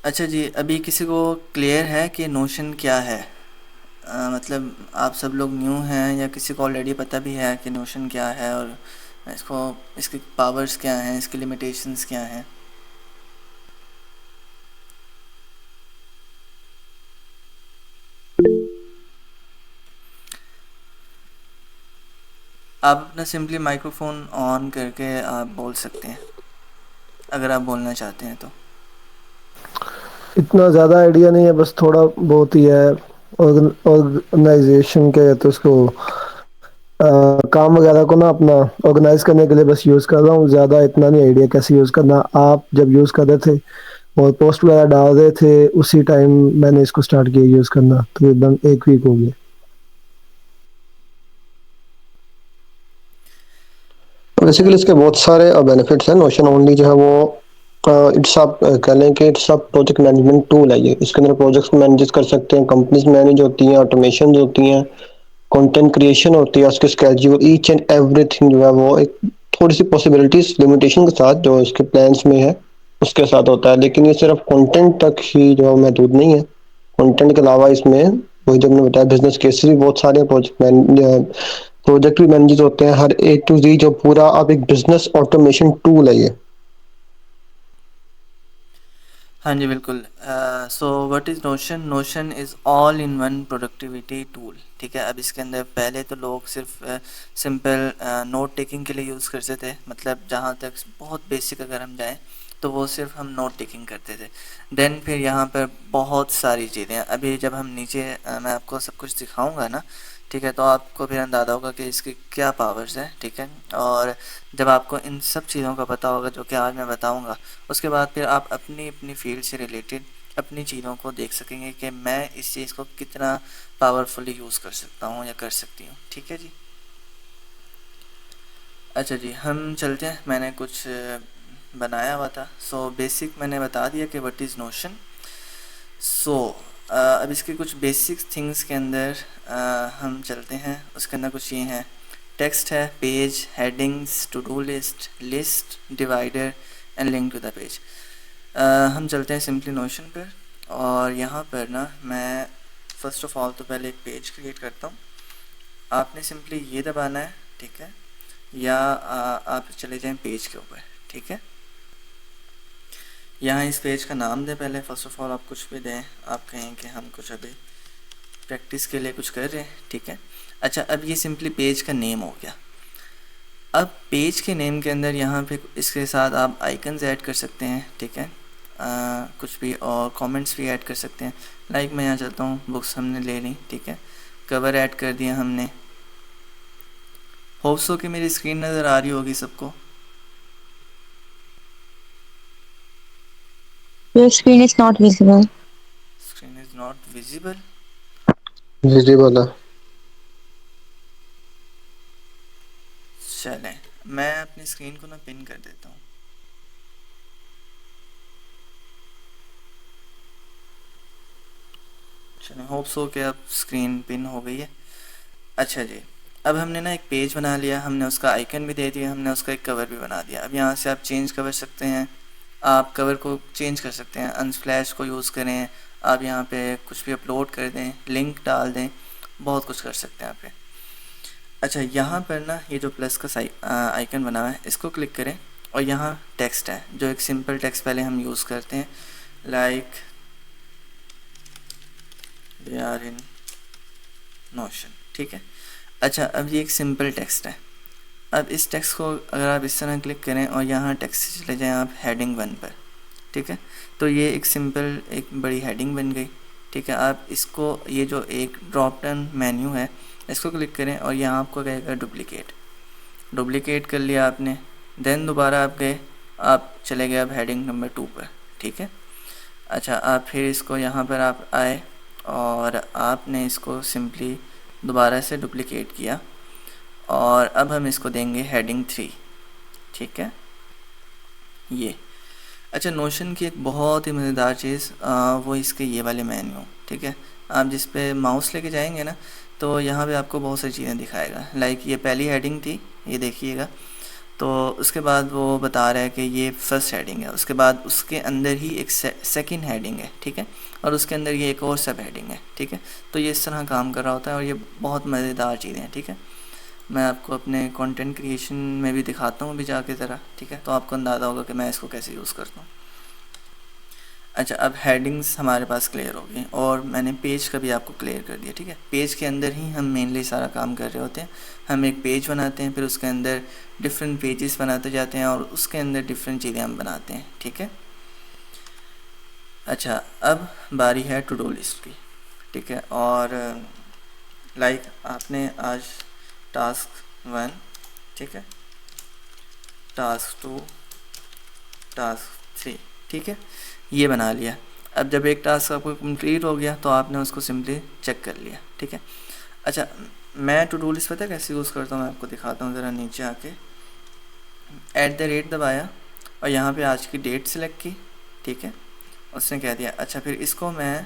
अच्छा जी, अभी किसी को क्लियर है कि नोशन क्या है? मतलब आप सब लोग न्यू हैं या किसी को ऑलरेडी पता भी है कि नोशन क्या है और इसको इसकी पावर्स क्या हैं, इसकी लिमिटेशंस क्या हैं? आप अपना सिंपली माइक्रोफोन ऑन करके आप बोल सकते हैं, अगर आप बोलना चाहते हैं तो। इतना ज़्यादा आइडिया नहीं है, बस थोड़ा बहुत ही है। ऑर्गेनाइजेशन के तो उसको काम वगैरह को ना अपना ऑर्गेनाइज करने के लिए बस यूज़ कर रहा हूँ। ज़्यादा इतना नहीं आइडिया कैसे यूज़ करना। आप जब यूज़ कर रहे थे और पोस्ट वगैरह डाल रहे थे उसी टाइम मैंने इसको स्टार्ट किया यूज़ करना, तकरीबन 1 वीक हो गया। बेसिकली इसके बहुत सारे बेनिफिट्स हैं। नोशन ओनली जो है वो इट्स आप कह लें कि it's a project management tool है। ये इसके अंदर प्रोजेक्ट्स मैनेज कर सकते हैं, कंपनीज मैनेज होती हैं, ऑटोमेशन होती हैं, कंटेंट क्रिएशन होती है, उसके स्केड्यूल ईच एंड एवरीथिंग जो है वो एक थोड़ी सी पॉसिबिलिटीज लिमिटेशन के साथ जो इसके प्लान्स में है उसके साथ होता है। लेकिन ये सिर्फ कंटेंट तक ही जो महदूद नहीं है। कंटेंट के अलावा इसमें वही जो मैंने बताया बिजनेस केसेस भी बहुत सारे प्रोजेक्ट भी मैनेज होते हैं। हर ए टू जी जो पूरा अब एक बिजनेस ऑटोमेशन टूल है ये। हाँ जी, बिल्कुल। So what is notion? Notion is all in one productivity tool. ठीक है, अब इसके अंदर पहले तो लोग सिर्फ सिंपल नोट टेकिंग के लिए यूज़ करते थे। मतलब जहाँ तक बहुत बेसिक अगर हम जाएं तो वो सिर्फ हम नोट टेकिंग करते थे। देन फिर यहाँ पर बहुत सारी चीज़ें, अभी जब हम नीचे मैं आपको सब कुछ दिखाऊंगा ना, ठीक है, तो आपको फिर अंदाज़ा होगा कि इसकी क्या पावर्स है। ठीक है, और जब आपको इन सब चीज़ों का पता होगा जो कि आज मैं बताऊंगा, उसके बाद फिर आप अपनी अपनी फील्ड से रिलेटेड अपनी चीज़ों को देख सकेंगे कि मैं इस चीज़ को कितना पावरफुली यूज़ कर सकता हूँ या कर सकती हूँ। ठीक है जी। अच्छा जी, हम चलते हैं। मैंने कुछ बनाया हुआ था। सो बेसिक मैंने बता दिया कि व्हाट इज़ नोशन। सो अब इसके कुछ बेसिक थिंग्स के अंदर हम चलते हैं। उसके अंदर कुछ ये हैं, टेक्स्ट है, page, headings, to do list, list, divider and link to the page. हम चलते हैं सिंपली नोशन पर। और यहाँ पर ना मैं फ़र्स्ट ऑफ ऑल तो पहले एक पेज क्रिएट करता हूँ। आपने सिंपली ये दबाना है, ठीक है, या आप चले जाएं पेज के ऊपर। ठीक है, यहाँ इस पेज का नाम दें पहले। फ़र्स्ट ऑफ ऑल आप कुछ भी दें, आप कहें कि हम कुछ अभी प्रैक्टिस के लिए कुछ कर रहे हैं। ठीक है, अच्छा, अब ये सिंपली पेज का नेम हो गया। अब पेज के नेम के अंदर यहाँ पे इसके साथ आप आइकन्स ऐड कर सकते हैं। ठीक है, कुछ भी, और कमेंट्स भी ऐड कर सकते हैं। लाइक मैं यहाँ चलता हूँ, बुक्स हमने ले ली। ठीक है, कवर ऐड कर दिया हमने। होप्स हो कि मेरी स्क्रीन नज़र आ रही होगी सबको। Your screen is not visible. Screen is not visible. जी जी बोला। चलें, मैं अपनी स्क्रीन को ना पिन कर देता हूँ। चलें, होप्स हो कि अब स्क्रीन पिन हो गई है। अच्छा जी, अब हमने ना एक पेज बना लिया, हमने उसका आइकन भी दे दिया, हमने उसका एक कवर भी बना दिया। अब यहाँ से आप चेंज कर सकते हैं, आप कवर को चेंज कर सकते हैं, अनस्प्लैश को यूज़ करें, आप यहाँ पे कुछ भी अपलोड कर दें, लिंक डाल दें, बहुत कुछ कर सकते हैं आप पे। अच्छा, यहाँ पर ना ये जो प्लस का आइकन बना हुआ है, इसको क्लिक करें और यहाँ टेक्स्ट है, जो एक सिंपल टेक्स्ट पहले हम यूज़ करते हैं, like we are in Notion. ठीक है, अच्छा, अब ये एक सिंपल टेक्स्ट है। अब इस टेक्स्ट को अगर आप इस तरह क्लिक करें और यहाँ टेक्स्ट से चले जाएं आप हेडिंग 1 पर। ठीक है, तो ये एक सिंपल एक बड़ी हेडिंग बन गई। ठीक है, आप इसको, ये जो एक ड्रॉप डाउन मेन्यू है, इसको क्लिक करें और यहाँ आपको कहेगा डुप्लिकेट। डुप्लिकेट कर लिया आपने। देन दोबारा आप गए, आप चले गए अब हेडिंग नंबर 2 पर। ठीक है, अच्छा, आप फिर इसको यहाँ पर आप आए और आपने इसको सिंपली दोबारा से डुप्लिकेट किया और अब हम इसको देंगे हेडिंग 3। ठीक है, ये। अच्छा, नोशन की एक बहुत ही मज़ेदार चीज़ वो इसके ये वाले मेन्यू। ठीक है, आप जिस पे माउस लेके जाएंगे ना, तो यहाँ पे आपको बहुत सारी चीज़ें दिखाएगा। लाइक ये पहली हेडिंग थी, ये देखिएगा। तो उसके बाद वो बता रहा है कि ये फर्स्ट हेडिंग है, उसके बाद उसके अंदर ही एक सेकंड हेडिंग है, ठीक है, और उसके अंदर ये एक और सब हेडिंग है, ठीक है। तो ये इस तरह काम कर रहा होता है और ये बहुत मज़ेदार चीज़ें हैं, ठीक है। मैं आपको अपने कंटेंट क्रिएशन में भी दिखाता हूँ अभी जाके ज़रा, ठीक है, तो आपको अंदाज़ा होगा कि मैं इसको कैसे यूज़ करता हूँ। अच्छा, अब हेडिंग्स हमारे पास क्लियर हो गई और मैंने पेज का भी आपको क्लियर कर दिया, ठीक है। पेज के अंदर ही हम मेनली सारा काम कर रहे होते हैं। हम एक पेज बनाते हैं, फिर उसके अंदर डिफरेंट पेजेस बनाते जाते हैं और उसके अंदर डिफरेंट चीज़ें हम बनाते हैं, ठीक है। अच्छा, अब बारी है टू डू लिस्ट की, ठीक है। और लाइक आपने आज टास्क 1, ठीक है, टास्क 2, टास्क 3, ठीक है, ये बना लिया। अब जब एक टास्क आपको कंप्लीट हो गया तो आपने उसको सिंपली चेक कर लिया, ठीक है। अच्छा, मैं टू डू लिस्ट पता है कैसे यूज़ करता हूँ, मैं आपको दिखाता हूँ ज़रा। नीचे आके @ दबाया और यहाँ पे आज की डेट सेलेक्ट की, ठीक है, उसने कह दिया। अच्छा, फिर इसको मैं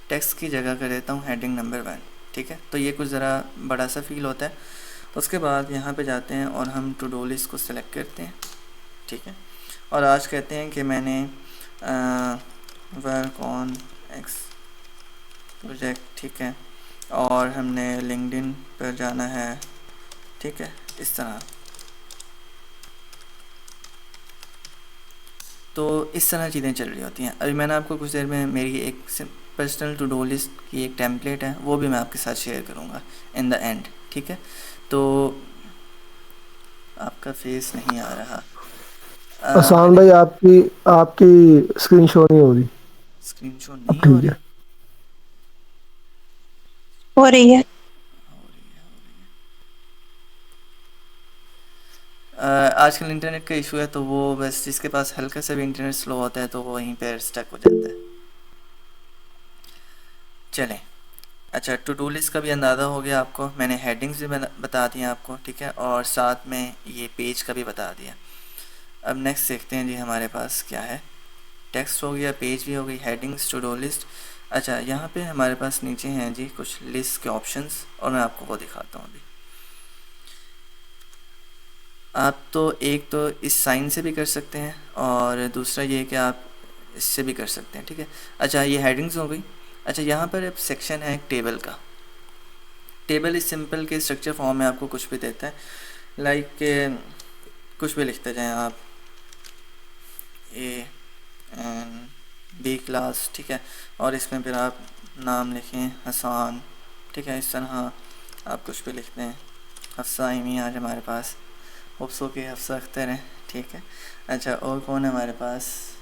टेक्स्ट की जगह कर देता हूँ हेडिंग नंबर 1, ठीक है, तो ये कुछ ज़रा बड़ा सा फील होता है। तो उसके बाद यहाँ पे जाते हैं और हम टू डू लिस्ट को सिलेक्ट करते हैं, ठीक है, और आज कहते हैं कि मैंने वर्क ऑन एक्स प्रोजेक्ट, ठीक है, और हमने लिंक्डइन पर जाना है, ठीक है, इस तरह। तो इस तरह चीज़ें चल रही होती हैं। अभी मैंने आपको कुछ देर में मेरी एक पर्सनल टू डू लिस्ट की एक टेम्पलेट है, वो भी मैं आपके साथ शेयर करूँगा इन द एंड, ठीक है। तो आपका फेस नहीं आ रहा। आसान मैंने भाई, आपकी आपकी स्क्रीन शो नहीं हो रही। स्क्रीन शॉट अब नहीं हो ठीक रही। है। हो रही है। आजकल इंटरनेट का इशू है, तो वो बस जिसके पास हल्का सा भी इंटरनेट स्लो होता है तो वो वहीं पर स्टक हो जाता है। चलें। अच्छा, टू डू लिस्ट का भी अंदाज़ा हो गया आपको, मैंने हेडिंग्स भी बता दिया आपको, ठीक है, और साथ में ये पेज का भी बता दिया। अब नेक्स्ट देखते हैं जी हमारे पास क्या है। टेक्स्ट हो गया, पेज भी हो गई, हेडिंग्स, टू डू लिस्ट। अच्छा, यहाँ पे हमारे पास नीचे हैं जी कुछ लिस्ट के ऑप्शंस और मैं आपको वो दिखाता हूँ अभी। आप तो एक तो इस साइन से भी कर सकते हैं और दूसरा ये कि आप इससे भी कर सकते हैं, ठीक है। अच्छा, ये हेडिंग्स हो गई। अच्छा, यहाँ पर अब सेक्शन है एक टेबल का। टेबल इस सिंपल के स्ट्रक्चर फॉर्म में आपको कुछ भी देता है, लाइक कुछ भी लिखते जाएं आप, A&B क्लास, ठीक है, और इसमें फिर आप नाम लिखें हसान, ठीक है, इस तरह आप कुछ भी लिखते हैं। हफ्सा इमी आज हमारे पास, होप्सो के हफ्सा अख्तर हैं, ठीक है। अच्छा, और कौन है हमारे पास,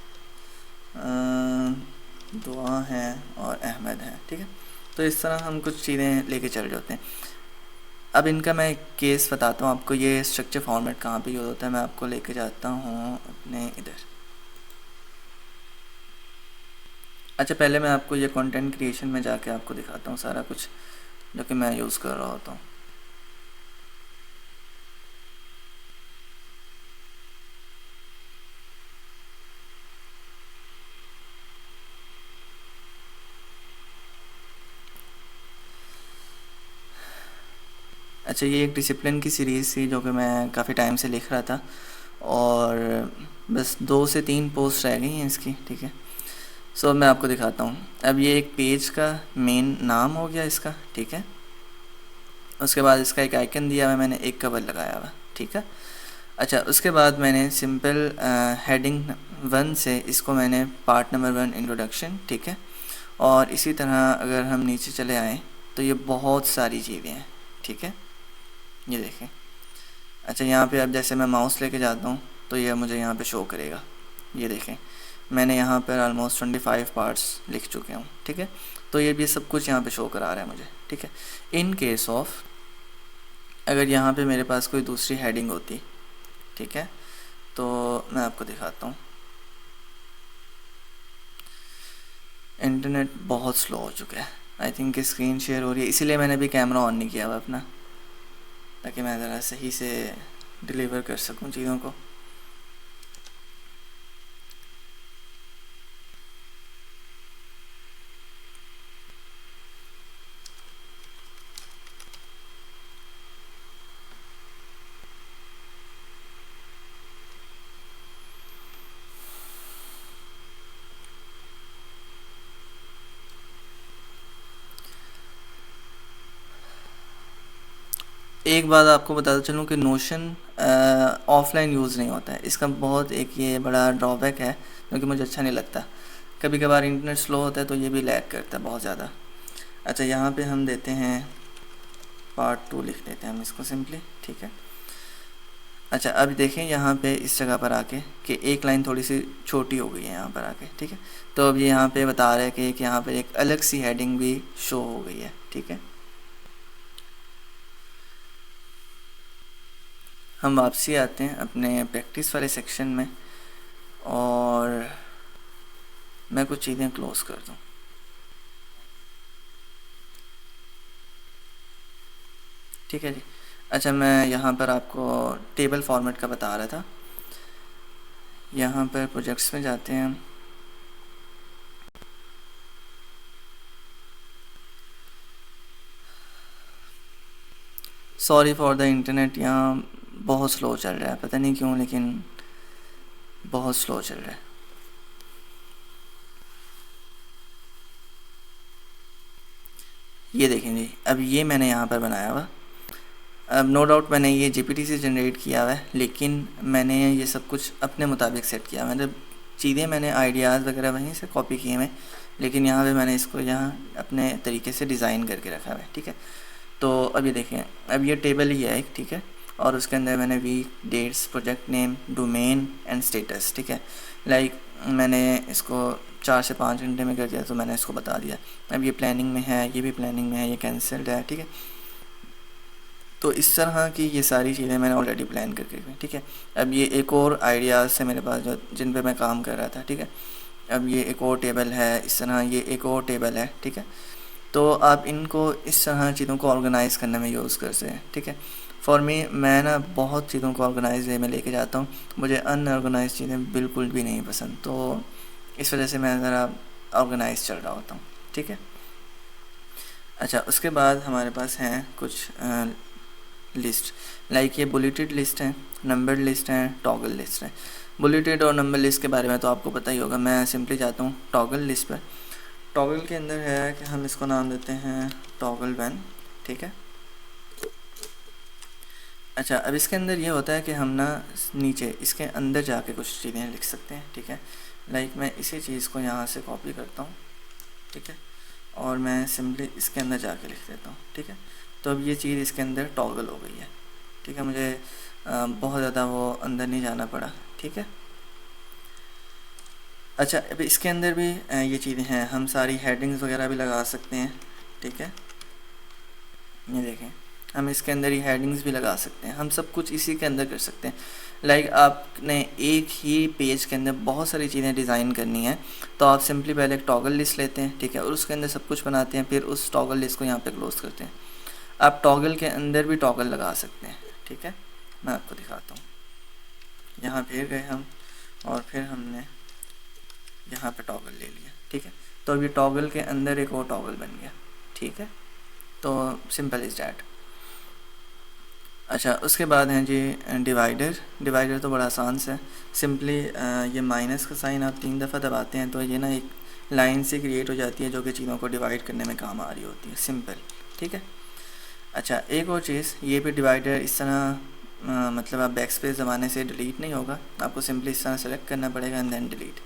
दुआ हैं और अहमद हैं, ठीक है। तो इस तरह हम कुछ चीज़ें लेके चल जाते हैं। अब इनका मैं एक केस बताता हूँ आपको, ये स्ट्रक्चर फॉर्मेट कहाँ पे यूज़ होता है। मैं आपको लेके जाता हूँ अपने इधर। अच्छा, पहले मैं आपको ये कंटेंट क्रिएशन में जाके आपको दिखाता हूँ सारा कुछ जो कि मैं यूज़ कर रहा होता हूँ। अच्छा, ये एक डिसिप्लिन की सीरीज़ थी जो कि मैं काफ़ी टाइम से लिख रहा था और बस 2 से 3 पोस्ट रह गई हैं इसकी, ठीक है। सो मैं आपको दिखाता हूँ। अब ये एक पेज का मेन नाम हो गया इसका, ठीक है। उसके बाद इसका एक आइकन दिया हुआ, मैंने एक कवर लगाया हुआ, ठीक है। अच्छा, उसके बाद मैंने सिंपल हेडिंग 1 से इसको मैंने पार्ट नंबर 1 इंट्रोडक्शन, ठीक है। और इसी तरह अगर हम नीचे चले आएँ तो ये बहुत सारी चीज़ें हैं, ठीक है, ये देखें। अच्छा, यहाँ पे अब जैसे मैं माउस लेके जाता हूँ तो ये मुझे यहाँ पे शो करेगा, ये देखें। मैंने यहाँ पर ऑलमोस्ट 25 पार्ट्स लिख चुके हूँ, ठीक है। तो ये भी सब कुछ यहाँ पे शो करा रहा है मुझे, ठीक है। इन केस ऑफ अगर यहाँ पे मेरे पास कोई दूसरी हेडिंग होती, ठीक है, तो मैं आपको दिखाता हूँ। इंटरनेट बहुत स्लो हो चुका है, आई थिंक स्क्रीन शेयर हो रही है, इसीलिए मैंने भी कैमरा ऑन नहीं किया हुआ अपना, ताकि मैं ज़रा सही से डिलीवर कर सकूँ चीज़ों को। एक बात आपको बताता चलूँ कि नोशन ऑफलाइन यूज़ नहीं होता है, इसका बहुत एक ये बड़ा ड्रॉबैक है, क्योंकि मुझे अच्छा नहीं लगता। कभी कभार इंटरनेट स्लो होता है तो ये भी लैग करता है बहुत ज़्यादा। अच्छा, यहाँ पे हम देते हैं पार्ट 2 लिख देते हैं हम इसको सिंपली, ठीक है। अच्छा, अब देखें यहाँ पे इस जगह पर आके कि एक लाइन थोड़ी सी छोटी हो गई है यहाँ पर आके, ठीक है। तो अब ये यहाँ पे बता रहा है कि यहाँ पे एक अलग सी हेडिंग भी शो हो गई है, ठीक है। हम वापसी आते हैं अपने प्रैक्टिस वाले सेक्शन में और मैं कुछ चीज़ें क्लोज कर दूँ। ठीक है जी। अच्छा, मैं यहाँ पर आपको टेबल फॉर्मेट का बता रहा था। यहाँ पर प्रोजेक्ट्स में जाते हैं हम। सॉरी फॉर द इंटरनेट, यहाँ बहुत स्लो चल रहा है, पता नहीं क्यों, लेकिन बहुत स्लो चल रहा है। ये देखें जी, अब ये मैंने यहाँ पर बनाया हुआ। अब नो डाउट मैंने ये जीपीटी से जनरेट किया हुआ है, लेकिन मैंने ये सब कुछ अपने मुताबिक सेट किया। मतलब चीज़ें मैंने आइडियाज़ वगैरह वहीं से कॉपी किए हैं, लेकिन यहाँ पे मैंने इसको यहाँ अपने तरीके से डिज़ाइन करके रखा हुआ है, ठीक है। तो अब ये देखें, अब ये टेबल ही है एक, ठीक है, और उसके अंदर मैंने week, dates, project name, domain and status, ठीक है। लाइक मैंने इसको 4 से 5 घंटे में कर दिया, तो मैंने इसको बता दिया। अब ये प्लानिंग में है, ये भी प्लानिंग में है, ये कैंसल्ड है, ठीक है। तो इस तरह की ये सारी चीज़ें मैंने ऑलरेडी प्लान करके रखी, ठीक है। अब ये एक और आइडियाज़ है मेरे पास जो जिन पे मैं काम कर रहा था, ठीक है। अब ये एक और टेबल है, इस तरह ये एक और टेबल है, ठीक है। तो आप इनको इस तरह चीज़ों को ऑर्गेनाइज़ करने में यूज़ कर सकते हैं, ठीक है। फॉर मी, मैं ना बहुत चीज़ों को ऑर्गेनाइज वे में लेके जाता हूँ, मुझे अनऑर्गेनाइज चीज़ें बिल्कुल भी नहीं पसंद, तो इस वजह से मैं ज़रा ऑर्गेनाइज चल रहा होता हूँ, ठीक है। अच्छा, उसके बाद हमारे पास हैं कुछ लिस्ट, लाइक ये बुलेटेड लिस्ट है, नंबर्ड लिस्ट है, टॉगल लिस्ट है। बुलेटेड और नंबर लिस्ट के बारे में तो आपको पता ही होगा। मैं सिंपली जाता हूँ टॉगल लिस्ट पर। टॉगल के अंदर है कि हम इसको नाम देते हैं टॉगल 1, ठीक है। अच्छा, अब इसके अंदर ये होता है कि हम ना नीचे इसके अंदर जाके कुछ चीज़ें लिख सकते हैं, ठीक है। लाइक मैं इसी चीज़ को यहाँ से कॉपी करता हूँ, ठीक है, और मैं सिंपली इसके अंदर जाके लिख देता हूँ, ठीक है। तो अब ये चीज़ इसके अंदर टॉगल हो गई है, ठीक है। मुझे बहुत ज़्यादा वो अंदर नहीं जाना पड़ा, ठीक है। अच्छा, अब इसके अंदर भी ये चीज़ें हैं, हम सारी हेडिंग्स वगैरह भी लगा सकते हैं, ठीक है। ये देखें, हम इसके अंदर ही हेडिंग्स भी लगा सकते हैं, हम सब कुछ इसी के अंदर कर सकते हैं। लाइक आपने एक ही पेज के अंदर बहुत सारी चीज़ें डिज़ाइन करनी है, तो आप सिंपली पहले एक टॉगल लिस्ट लेते हैं, ठीक है, और उसके अंदर सब कुछ बनाते हैं, फिर उस टॉगल लिस्ट को यहाँ पे क्लोज करते हैं। आप टॉगल के अंदर भी टॉगल लगा सकते हैं, ठीक है। मैं आपको दिखाता हूँ। यहाँ फिर गए हम और फिर हमने यहाँ पे टॉगल ले लिया, ठीक है। तो अभी टॉगल के अंदर एक और टॉगल बन गया, ठीक है। तो सिंपल इज़ डैट। अच्छा, उसके बाद हैं जी डिवाइडर। डिवाइडर तो बड़ा आसान सा है, सिंपली ये माइनस का साइन आप 3 दफ़ा दबाते हैं तो ये ना एक लाइन से क्रिएट हो जाती है जो कि चीज़ों को डिवाइड करने में काम आ रही होती है, सिंपल, ठीक है। अच्छा, एक और चीज़, ये भी डिवाइडर इस तरह मतलब आप बैक स्पेस दबाने से डिलीट नहीं होगा, आपको सिंपली इस तरह सेलेक्ट करना पड़ेगा एंड देन डिलीट।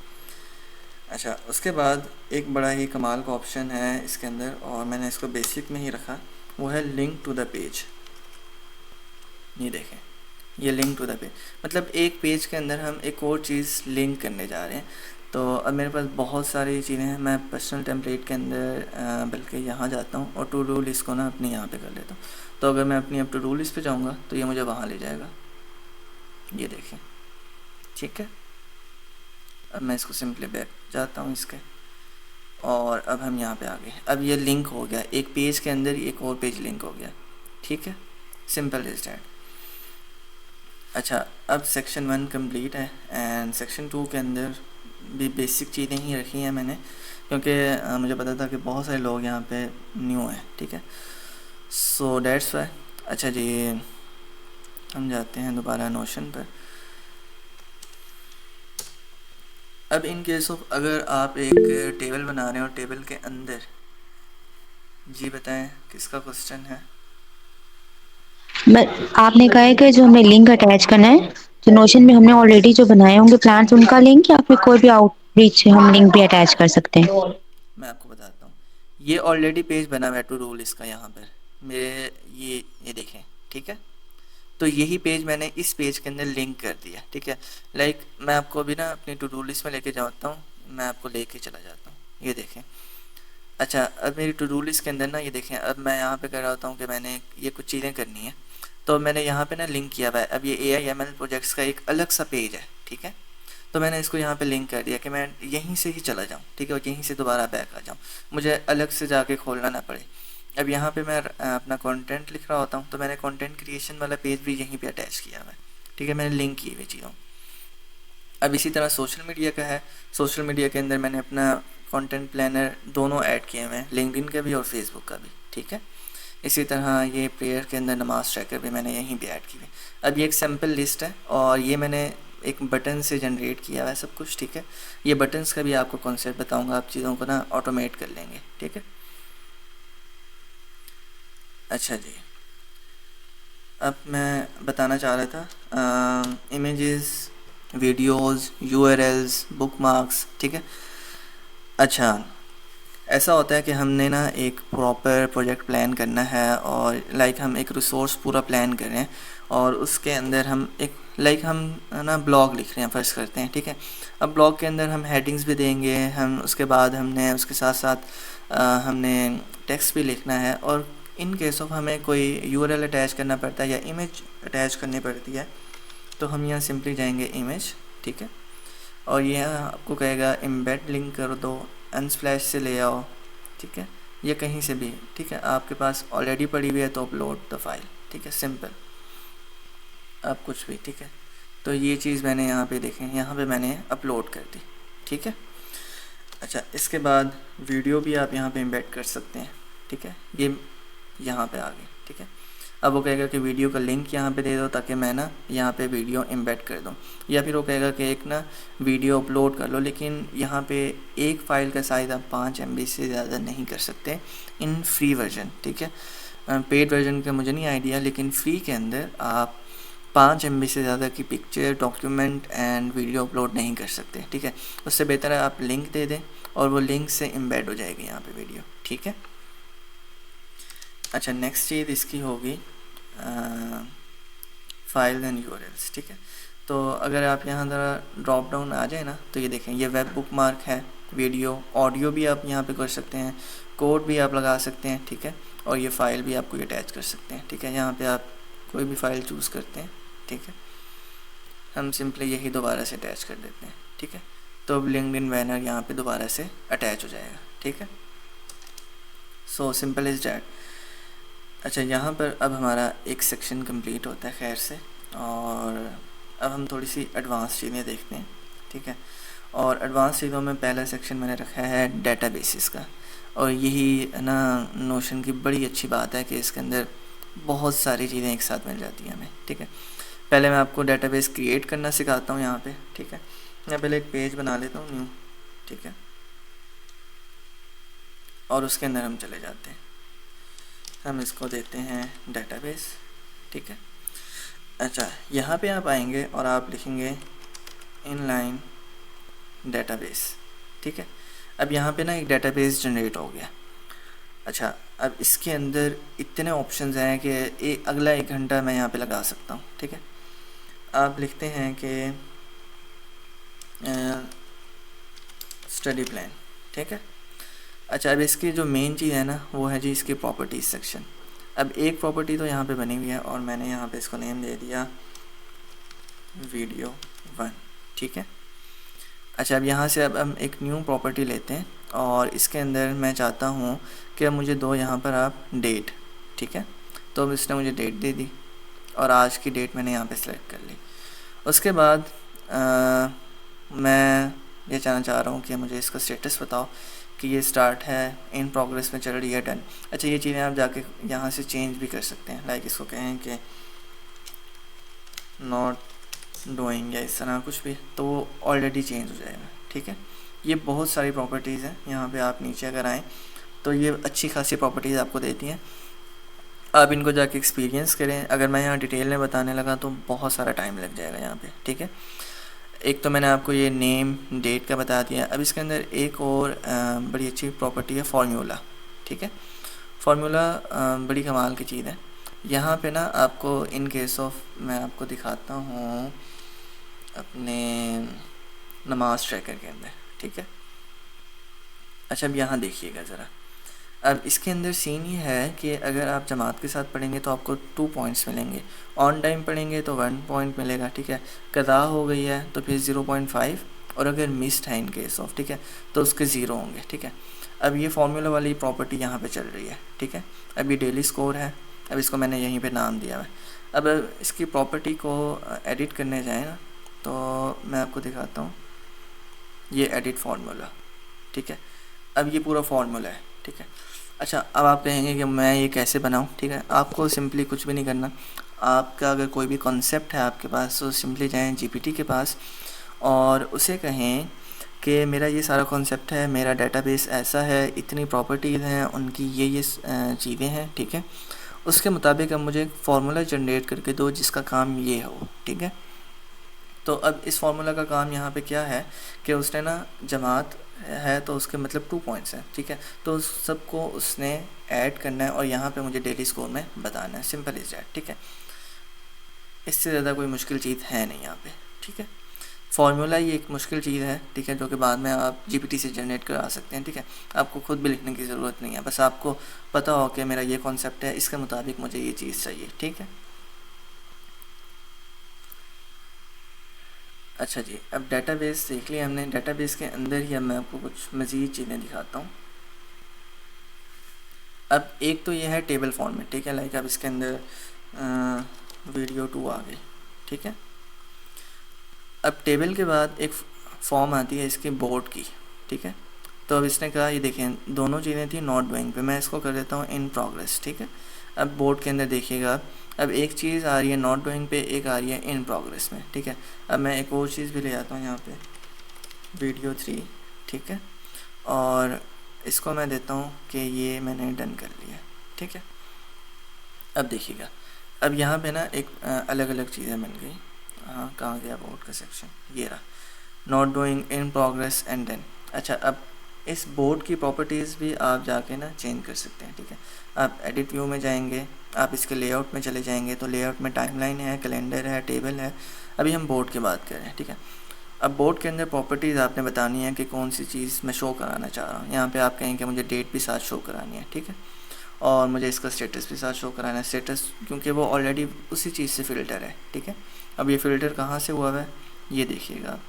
अच्छा, उसके बाद एक बड़ा ही कमाल का ऑप्शन है इसके अंदर, और मैंने इसको बेसिक में ही रखा, वो है लिंक टू द पेज। ये देखें, ये लिंक टू द पेज, मतलब एक पेज के अंदर हम एक और चीज़ लिंक करने जा रहे हैं। तो अब मेरे पास बहुत सारी चीज़ें हैं, मैं पर्सनल टेम्पलेट के अंदर बल्कि यहाँ जाता हूँ और टू डू लिस्ट को ना अपनी यहाँ पे कर लेता हूँ। तो अगर मैं अपनी अब टू डू लिस्ट पे जाऊँगा तो ये मुझे वहाँ ले जाएगा, ये देखें, ठीक है। अब मैं इसको सिंपली बैक जाता हूँ इसके, और अब हम यहाँ पे आ गए। अब ये लिंक हो गया, एक पेज के अंदर एक और पेज लिंक हो गया, ठीक है, सिंपल इज डैट। अच्छा, अब सेक्शन 1 कंप्लीट है एंड सेक्शन 2 के अंदर भी बेसिक चीज़ें ही रखी हैं मैंने, क्योंकि मुझे पता था कि बहुत सारे लोग यहाँ पे न्यू हैं, ठीक है, सो डैट्स वाई। अच्छा जी, हम जाते हैं दोबारा नोशन पर। अब इन केस ऑफ अगर आप एक टेबल बना रहे हो, टेबल के अंदर, जी बताएं किसका क्वेश्चन है। आपने कहा है कि जो हमें लिंक अटैच करना है, तो नोशन में हमने ऑलरेडी जो बनाए होंगे प्लान्स उनका लिंक, या फिर कोई भी आउटरीच हम लिंक भी अटैच कर सकते हैं? मैं आपको बताता हूँ, ये ऑलरेडी पेज बना हुआ है टू डू लिस्ट का यहाँ पर मेरे, ये देखें, ठीक है। तो यही पेज मैंने इस पेज के अंदर लिंक कर दिया, ठीक है। लाइक मैं आपको अभी ना अपनी टू डू लिस्ट में लेके जाता हूँ, मैं आपको लेके चला जाता हूँ, ये देखें। अच्छा, अब मेरी टू डू लिस्ट के अंदर ना ये देखें, अब मैं यहाँ पे कर रहा होता हूँ कि मैंने ये कुछ चीज़ें करनी है, तो मैंने यहाँ पे ना लिंक किया हुआ है। अब ये AIML प्रोजेक्ट्स का एक अलग सा पेज है, ठीक है। तो मैंने इसको यहाँ पे लिंक कर दिया कि मैं यहीं से ही चला जाऊँ, ठीक है, और यहीं से दोबारा बैक आ जाऊँ, मुझे अलग से जाके खोलना ना पड़े। अब यहाँ पे मैं अपना कंटेंट लिख रहा होता हूँ, तो मैंने कंटेंट क्रिएशन वाला पेज भी यहीं पे अटैच किया हुआ है, ठीक है, मैंने लिंक की हुई चीज़ों। अब इसी तरह सोशल मीडिया का है, सोशल मीडिया के अंदर मैंने अपना कंटेंट प्लानर दोनों ऐड किए हुए हैं, लिंक्डइन का भी और फेसबुक का भी, ठीक है। इसी तरह ये प्रेयर के अंदर नमाज ट्रैकर भी मैंने यहीं पे ऐड की हुई। अब ये एक सैम्पल लिस्ट है और ये मैंने एक बटन से जनरेट किया हुआ है सब कुछ, ठीक है। ये बटन्स का भी आपको कॉन्सेप्ट बताऊंगा, आप चीज़ों को ना ऑटोमेट कर लेंगे, ठीक है। अच्छा जी, अब मैं बताना चाह रहा था इमेजेस, वीडियोस, URLs, बुकमार्क्स, ठीक है। अच्छा, ऐसा होता है कि हमने ना एक प्रॉपर प्रोजेक्ट प्लान करना है और लाइक हम एक रिसोर्स पूरा प्लान कर रहे हैं और उसके अंदर हम एक लाइक हम ना ब्लॉग लिख रहे हैं, फर्ज करते हैं, ठीक है। अब ब्लॉग के अंदर हम हेडिंग्स भी देंगे, हम उसके बाद हमने उसके साथ साथ हमने टेक्स्ट भी लिखना है, और इन केस ऑफ हमें कोई URL अटैच करना पड़ता है या इमेज अटैच करनी पड़ती है, तो हम यहाँ सिंपली जाएंगे इमेज, ठीक है, और ये आपको कहेगा एम्बेड लिंक कर दो, अनस्प्लैश से ले आओ, ठीक है, या कहीं से भी, ठीक है, आपके पास ऑलरेडी पड़ी हुई है तो अपलोड द फाइल, ठीक है, सिंपल, आप कुछ भी, ठीक है। तो ये चीज़ मैंने यहाँ पे देखें, यहाँ पे मैंने अपलोड कर दी, ठीक है। अच्छा, इसके बाद वीडियो भी आप यहाँ पे एम्बेड कर सकते हैं, ठीक है, ये यहाँ पे आ गए, ठीक है। अब वो कहेगा कि वीडियो का लिंक यहाँ पे दे दो ताकि मैं ना यहाँ पे वीडियो एम्बेड कर दूँ, या फिर वो कहेगा कि एक ना वीडियो अपलोड कर लो, लेकिन यहाँ पे एक फ़ाइल का साइज़ आप 5 MB से ज़्यादा नहीं कर सकते इन फ्री वर्जन, ठीक है। पेड वर्जन का मुझे नहीं आइडिया, लेकिन फ्री के अंदर आप 5 MB से ज़्यादा की picture, document and video upload नहीं कर सकते, ठीक है। उससे बेहतर है आप लिंक दे दें और वो लिंक से एम्बेड हो जाएगी यहाँ पे वीडियो, ठीक है। अच्छा, नेक्स्ट चीज़ इसकी होगी फाइल एंड URLs, ठीक है। तो अगर आप यहाँ ज़रा ड्रॉप डाउन आ जाए ना, तो ये देखें, ये वेब बुक मार्क है, वीडियो, ऑडियो भी आप यहाँ पे कर सकते हैं, कोड भी आप लगा सकते हैं, ठीक है, और ये फ़ाइल भी आपको अटैच कर सकते हैं, ठीक है। यहाँ पे आप कोई भी फ़ाइल चूज़ करते हैं, ठीक है, हम सिंपली यही दोबारा से अटैच कर देते हैं, ठीक है। तो अब लिंक्डइन बैनर यहाँ पे दोबारा से अटैच हो जाएगा, ठीक है। So simple is that. अच्छा, यहाँ पर अब हमारा एक सेक्शन कंप्लीट होता है खैर से, और अब हम थोड़ी सी एडवांस चीज़ें देखते हैं, ठीक है। और एडवांस चीज़ों में पहला सेक्शन मैंने रखा है डेटाबेसिस का, और यही ना नोशन की बड़ी अच्छी बात है कि इसके अंदर बहुत सारी चीज़ें एक साथ मिल जाती हैं हमें, ठीक है। पहले मैं आपको डेटाबेस क्रिएट करना सिखाता हूँ यहाँ पे, ठीक है। मैं पहले एक पेज बना लेता हूँ न्यू, ठीक है, और उसके अंदर हम चले जाते हैं, हम इसको देते हैं डेटाबेस, ठीक है। अच्छा, यहाँ पे आप आएंगे और आप लिखेंगे इनलाइन डेटाबेस, ठीक है। अब यहाँ पे ना एक डेटाबेस जनरेट हो गया। अच्छा, अब इसके अंदर इतने ऑप्शंस हैं कि अगला 1 घंटा मैं यहाँ पे लगा सकता हूँ, ठीक है। आप लिखते हैं कि स्टडी प्लान, ठीक है। अच्छा, अब इसकी जो मेन चीज़ है ना, वो है जी इसकी प्रॉपर्टीज़ सेक्शन। अब एक प्रॉपर्टी तो यहाँ पे बनी हुई है और मैंने यहाँ पे इसको नेम दे दिया वीडियो 1, ठीक है। अच्छा, अब यहाँ से अब हम एक न्यू प्रॉपर्टी लेते हैं और इसके अंदर मैं चाहता हूँ कि मुझे दो यहाँ पर आप डेट, ठीक है। तो अब इसने मुझे डेट दे दी और आज की डेट मैंने यहाँ पे सेलेक्ट कर ली। उसके बाद मैं ये जानना चाह रहा हूँ कि मुझे इसका स्टेटस बताओ कि ये स्टार्ट है, इन प्रोग्रेस में चल रही है, डन। अच्छा, ये चीज़ें आप जाके यहाँ से चेंज भी कर सकते हैं, लाइक इसको कहें कि नॉट डूइंग या इस तरह कुछ भी, तो वो ऑलरेडी चेंज हो जाएगा, ठीक है। ये बहुत सारी प्रॉपर्टीज़ हैं, यहाँ पे आप नीचे अगर आएँ तो ये अच्छी खासी प्रॉपर्टीज़ आपको देती हैं। आप इनको जाके एक्सपीरियंस करें। अगर मैं यहाँ डिटेल में बताने लगा तो बहुत सारा टाइम लग जाएगा यहाँ पे, ठीक है। एक तो मैंने आपको ये नेम डेट का बता दिया। अब इसके अंदर एक और बड़ी अच्छी प्रॉपर्टी है फार्मूला, ठीक है। फार्मूला बड़ी कमाल की चीज़ है। यहाँ पे ना आपको इन केस ऑफ, मैं आपको दिखाता हूँ अपने नमाज ट्रैकर के अंदर, ठीक है। अच्छा, अब यहाँ देखिएगा ज़रा। अब इसके अंदर सीन ये है कि अगर आप जमात के साथ पढ़ेंगे तो आपको 2 पॉइंट्स मिलेंगे, ऑन टाइम पढ़ेंगे तो 1 पॉइंट मिलेगा, ठीक है। कज़ा हो गई है तो फिर 0.5, और अगर मिस्ड है इन केस ऑफ, ठीक है, तो उसके 0 होंगे, ठीक है। अब ये फार्मूला वाली प्रॉपर्टी यहाँ पे चल रही है, ठीक है। अब ये डेली स्कोर है। अब इसको मैंने यहीं पे नाम दिया है। अब इसकी प्रॉपर्टी को एडिट करने जाए ना, तो मैं आपको दिखाता हूँ। ये एडिट फार्मूला, ठीक है। अब ये पूरा फार्मूला है, ठीक है। अच्छा, अब आप कहेंगे कि मैं ये कैसे बनाऊँ, ठीक है। आपको सिंपली कुछ भी नहीं करना। आपका अगर कोई भी कॉन्सेप्ट है आपके पास तो सिंपली जाएं जीपीटी के पास और उसे कहें कि मेरा ये सारा कॉन्सेप्ट है, मेरा डेटाबेस ऐसा है, इतनी प्रॉपर्टीज़ हैं, उनकी ये चीज़ें हैं, ठीक है। उसके मुताबिक अब मुझे एक फार्मूला जनरेट करके दो जिसका काम ये हो, ठीक है। तो अब इस फार्मूला का काम यहाँ पे क्या है कि उसने ना जमात है तो उसके मतलब 2 पॉइंट्स हैं, ठीक है। तो उस सबको उसने ऐड करना है और यहाँ पे मुझे डेली स्कोर में बताना है। सिंपल इज दैट, ठीक है। इससे ज़्यादा कोई मुश्किल चीज़ है नहीं यहाँ पे, ठीक है। फार्मूला ये एक मुश्किल चीज़ है, ठीक है, जो कि बाद में आप जीपीटी से जनरेट करा सकते हैं, ठीक है। आपको खुद भी लिखने की ज़रूरत नहीं है, बस आपको पता हो कि मेरा ये कॉन्सेप्ट है, इसके मुताबिक मुझे ये चीज़ चाहिए, ठीक है। अच्छा जी, अब डेटाबेस देख लिया हमने। डेटाबेस के अंदर ही अब मैं आपको कुछ मज़ीद चीज़ें दिखाता हूँ। अब एक तो ये है टेबल फॉर्मेट, ठीक है। लाइक अब इसके अंदर वीडियो 2 आ गई, ठीक है। अब टेबल के बाद एक फॉर्म आती है इसके बोर्ड की, ठीक है। तो अब इसने कहा, ये देखें दोनों चीज़ें थी नॉट डूइंग पे, मैं इसको कर देता हूँ इन प्रोग्रेस, ठीक है। अब बोर्ड के अंदर देखिएगा आप, अब एक चीज़ आ रही है नॉट डूइंग पे, एक आ रही है इन प्रोग्रेस में, ठीक है। अब मैं एक और चीज़ भी ले आता हूँ यहाँ पे, वीडियो 3, ठीक है, और इसको मैं देता हूँ कि ये मैंने डन कर लिया, ठीक है। अब देखिएगा, अब यहाँ पे ना एक अलग अलग चीज़ें बन गई। हाँ, कहाँ गया बोर्ड का सेक्शन, ये रहा, not doing, in progress and then. अच्छा, अब इस बोर्ड की प्रॉपर्टीज़ भी आप जाके ना चेंज कर सकते हैं, ठीक है। आप एडिट व्यू में जाएंगे, आप इसके लेआउट में चले जाएंगे तो लेआउट में टाइमलाइन है, कैलेंडर है, टेबल है। अभी हम बोर्ड की बात कर रहे हैं, ठीक है। अब बोर्ड के अंदर प्रॉपर्टीज़ आपने बतानी है कि कौन सी चीज़ मैं शो कराना चाह रहा हूँ। यहाँ पे आप कहेंगे मुझे डेट भी साथ शो करानी है, ठीक है, और मुझे इसका स्टेटस भी साथ शो कराना है। स्टेटस क्योंकि वो ऑलरेडी उसी चीज़ से फ़िल्टर है, ठीक है। अब ये फ़िल्टर कहाँ से हुआ है, ये देखिएगा आप,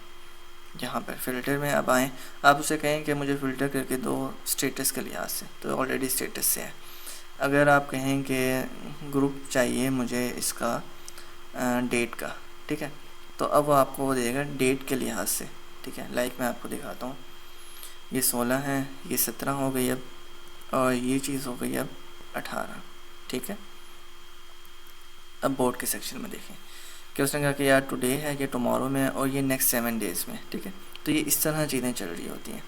यहाँ पर फ़िल्टर में अब आएँ, आप उसे कहें कि मुझे फ़िल्टर करके दो स्टेटस के लिहाज से, तो ऑलरेडी स्टेटस से है। अगर आप कहें कि ग्रुप चाहिए मुझे इसका डेट का, ठीक है, तो अब वो आपको वो देगा डेट के लिहाज से, ठीक है। लाइक मैं आपको दिखाता हूँ, ये 16 है, ये 17 हो गई अब, और ये चीज़ हो गई अब 18, ठीक है। अब बोर्ड के सेक्शन में देखें कि उसने कहा कि यार टुडे है, ये टुमारो में, और ये नेक्स्ट 7 डेज़ में, ठीक है। तो ये इस तरह चीज़ें चल रही होती हैं।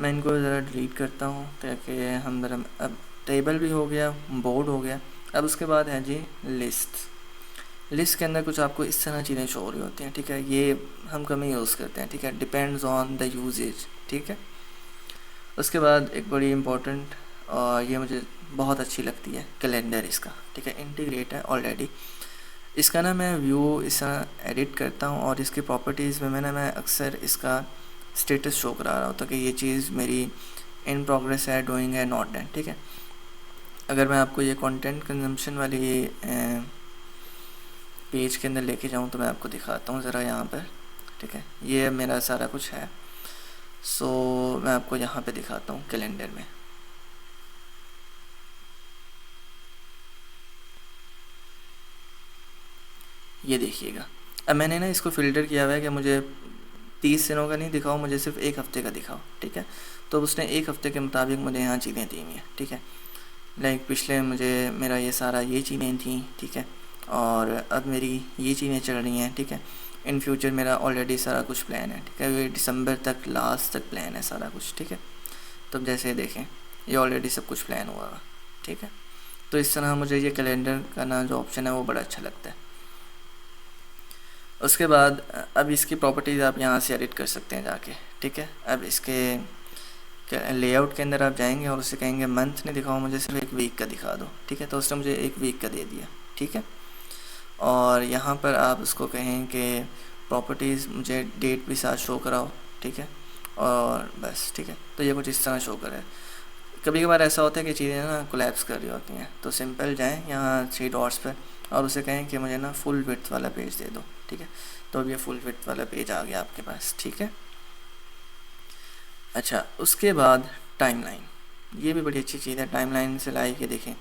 मैं इनको ज़रा डिलीट करता हूँ ताकि हम ज़रा, अब टेबल भी हो गया, बोर्ड हो गया। अब उसके बाद है जी लिस्ट। लिस्ट के अंदर कुछ आपको इस तरह चीज़ें शो हो रही होती हैं, ठीक है। ये हम कम ही यूज़ करते हैं, ठीक है, डिपेंड्स ऑन द यूजेज, ठीक है। उसके बाद एक बड़ी इम्पोर्टेंट, और ये मुझे बहुत अच्छी लगती है, कैलेंडर इसका, ठीक है, इंटीग्रेट है ऑलरेडी। इसका ना मैं व्यू इस तरह एडिट करता हूँ और इसकी प्रॉपर्टीज़ में मैं अक्सर इसका स्टेटस शो करा रहा होता कि ये चीज़ मेरी इन प्रोग्रेस है, डूइंग है, नॉट डन, ठीक है। अगर मैं आपको ये कंटेंट कंजम्पशन वाली पेज के अंदर लेके जाऊँ तो मैं आपको दिखाता हूँ ज़रा यहाँ पर, ठीक है। ये मेरा सारा कुछ है, सो मैं आपको यहाँ पे दिखाता हूँ कैलेंडर में। ये देखिएगा, अब मैंने ना इसको फ़िल्टर किया हुआ है कि मुझे 30 दिनों का नहीं दिखाओ, मुझे सिर्फ 1 हफ़्ते का दिखाओ, ठीक है। तो उसने 1 हफ़्ते के मुताबिक मुझे यहाँ चीज़ें दी हुई हैं, ठीक है। लाइक पिछले मुझे मेरा ये सारा ये चीज़ें थी, ठीक है, और अब मेरी ये चीज़ें चल रही हैं, ठीक है। इन फ्यूचर मेरा ऑलरेडी सारा कुछ प्लान है, ठीक है, ये दिसंबर तक लास्ट तक प्लान है सारा कुछ, ठीक है। तो जैसे देखें ये ऑलरेडी सब कुछ प्लान हुआ है, ठीक है। तो इस तरह मुझे ये कैलेंडर का ना जो ऑप्शन है वो बड़ा अच्छा लगता है। उसके बाद अब इसकी प्रॉपर्टीज़ आप यहाँ से एडिट कर सकते हैं जाके, ठीक है। अब इसके लेआउट के अंदर आप जाएंगे और उसे कहेंगे मंथ नहीं दिखाओ, मुझे सिर्फ एक वीक का दिखा दो, ठीक है। तो उसने मुझे एक वीक का दे दिया, ठीक है। और यहाँ पर आप उसको कहें कि प्रॉपर्टीज़ मुझे डेट भी साथ शो कराओ, ठीक है। और बस, ठीक है। तो ये कुछ इस तरह शो करे। कभी कभार ऐसा होता है कि चीज़ें ना कोलैप्स कर रही होती हैं, तो सिंपल जाएं यहाँ 3 डॉट्स पर और उसे कहें कि मुझे ना फुल विड्थ वाला पेज दे दो, ठीक है। तो अब ये फुल विड्थ वाला पेज आ गया आपके पास, ठीक है। अच्छा, उसके बाद टाइमलाइन, ये भी बड़ी अच्छी चीज़ है। टाइमलाइन से लाइव ये देखें,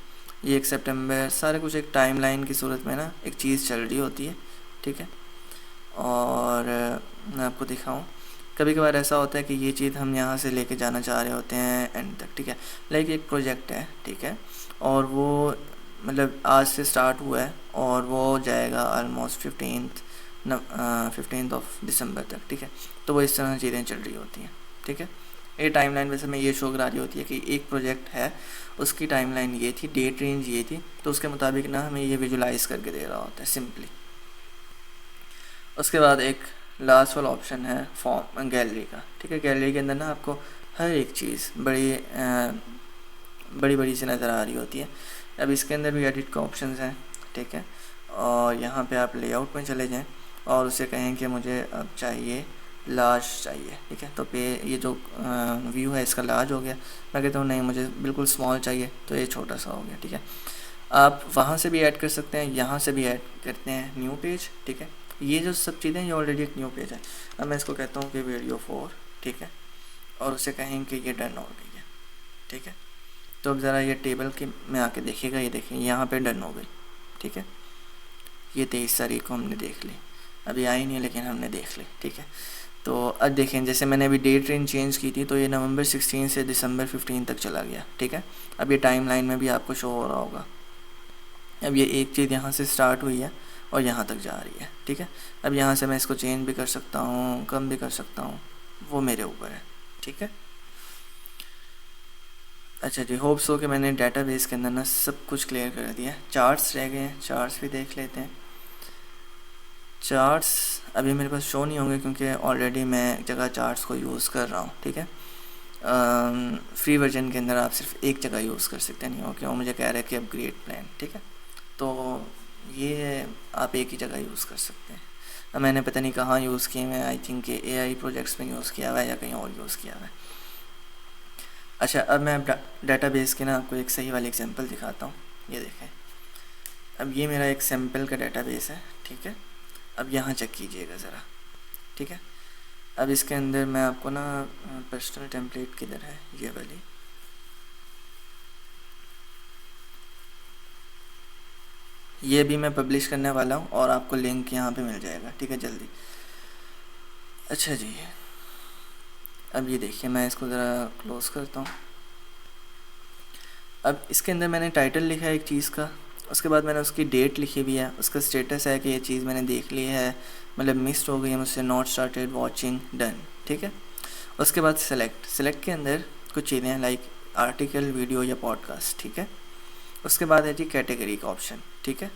ये 1 सितंबर सारे कुछ एक टाइमलाइन की सूरत में ना एक चीज़ चल रही होती है, ठीक है। और मैं आपको दिखाऊं, कभी कभार ऐसा होता है कि ये चीज़ हम यहाँ से लेके जाना चाह रहे होते हैं एंड तक, ठीक है। लाइक एक प्रोजेक्ट है, ठीक है, और वो मतलब आज से स्टार्ट हुआ है और वो जाएगा ऑलमोस्ट 15 दिसंबर तक, ठीक है। तो वो इस तरह चीज़ें चल रही होती हैं, ठीक है। ये टाइमलाइन वैसे में ये शो करा रही होती है कि एक प्रोजेक्ट है, उसकी टाइमलाइन ये थी, डेट रेंज ये थी, तो उसके मुताबिक ना हमें ये विजुलाइज करके दे रहा होता है सिंपली। उसके बाद एक लास्ट वाला ऑप्शन है फॉर्म गैलरी का, ठीक है। गैलरी के अंदर ना आपको हर एक चीज़ बड़ी बड़ी सी नज़र आ रही होती है। अब इसके अंदर भी एडिट का ऑप्शन है, ठीक है। और यहाँ पे आप लेआउट में चले जाएं और उसे कहें कि मुझे अब चाहिए लार्ज चाहिए, ठीक है। तो पे ये जो व्यू है इसका लार्ज हो गया। मैं कहता हूँ नहीं, मुझे बिल्कुल स्मॉल चाहिए, तो ये छोटा सा हो गया, ठीक है। आप वहाँ से भी ऐड कर सकते हैं, यहाँ से भी ऐड करते हैं न्यू पेज, ठीक है। ये जो सब चीज़ें ये ऑलरेडी एक न्यू पेज है। अब मैं इसको कहता हूँ कि वीडियो 4, ठीक है, और उसे कहें कि ये डन हो गई है, ठीक है। तो अब ज़रा ये टेबल के में आके देखिएगा, ये देखें यहाँ पे डन हो गई, ठीक है। ये 23 तारीख को हमने देख ली, अभी आई नहीं लेकिन हमने देख ली, ठीक है। तो अब देखें, जैसे मैंने अभी डेट रेंज चेंज की थी तो ये नवंबर 16 से दिसंबर 15 तक चला गया, ठीक है। अब ये टाइम लाइन में भी आपको शो हो रहा होगा। अब ये एक चीज़ यहाँ से स्टार्ट हुई है और यहाँ तक जा रही है, ठीक है। अब यहाँ से मैं इसको चेंज भी कर सकता हूँ, कम भी कर सकता हूँ, वो मेरे ऊपर है, ठीक है। अच्छा जी, होप सो कि मैंने डेटाबेस के अंदर ना सब कुछ क्लियर कर दिया। चार्ट्स रह गए हैं, चार्ट्स भी देख लेते हैं। चार्ट्स अभी मेरे पास शो नहीं होंगे क्योंकि ऑलरेडी मैं एक जगह चार्ट्स को यूज़ कर रहा हूँ, ठीक है। फ्री वर्जन के अंदर आप सिर्फ एक जगह यूज़ कर सकते हैं, नहीं हो, क्यों मुझे कह रहा है कि अपग्रेड प्लान, ठीक है। तो ये आप एक ही जगह यूज़ कर सकते हैं। अब मैंने पता नहीं कहाँ यूज़ किए हैं, आई थिंक कि AI प्रोजेक्ट्स में यूज़ किया हुआ है या कहीं और यूज़ किया हुआ है। अच्छा, अब मैं डेटाबेस की ना आपको एक सही वाली एग्जांपल दिखाता हूँ। ये देखें, अब ये मेरा एक सैम्पल का डेटाबेस है, ठीक है। अब यहाँ चेक कीजिएगा ज़रा, ठीक है। अब इसके अंदर मैं आपको ना पर्सनल टेम्पलेट किधर है, ये वाली, ये भी मैं पब्लिश करने वाला हूँ और आपको लिंक यहाँ पे मिल जाएगा, ठीक है, जल्दी। अच्छा जी, अब ये देखिए, मैं इसको ज़रा क्लोज करता हूँ। अब इसके अंदर मैंने टाइटल लिखा है एक चीज़ का, उसके बाद मैंने उसकी डेट लिखी भी है, उसका स्टेटस है कि ये चीज़ मैंने देख ली है, मतलब मिस्ड हो गई है मुझसे, नॉट स्टार्टेड वॉचिंग, डन, ठीक है। उसके बाद सेलेक्ट के अंदर कुछ चीज़ें हैं लाइक आर्टिकल, वीडियो या पॉडकास्ट, ठीक है। उसके बाद है जी कैटेगरी का ऑप्शन, ठीक है।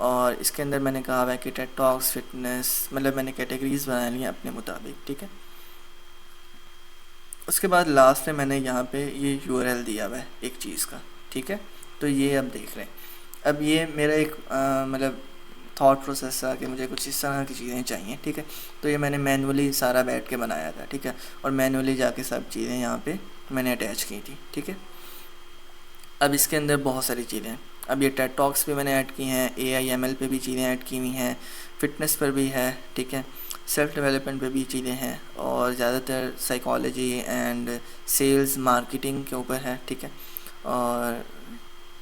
और इसके अंदर मैंने कहा हुआ है कि टेड टॉक्स, फिटनेस, मतलब मैंने कैटेगरीज बना ली हैं अपने मुताबिक, ठीक है। उसके बाद लास्ट में मैंने यहाँ पे ये URL दिया हुआ है एक चीज़ का, ठीक है। तो ये अब देख रहे हैं, अब ये मेरा एक मतलब थॉट प्रोसेस था कि मुझे कुछ इस तरह की चीज़ें चाहिए, ठीक है। तो ये मैंने मैनुअली सारा बैठ के बनाया था, ठीक है, और मैनुअली जाके सब चीज़ें यहाँ पे मैंने अटैच की थी, ठीक है। अब इसके अंदर बहुत सारी चीज़ें हैं। अब ये टेड टॉक्स भी मैंने ऐड की हैं, AI/ML पे भी चीज़ें ऐड की हुई हैं, फिटनेस पर भी है, ठीक है, सेल्फ डेवलपमेंट पे भी चीज़ें हैं, और ज़्यादातर साइकोलॉजी एंड सेल्स मार्केटिंग के ऊपर है, ठीक है। और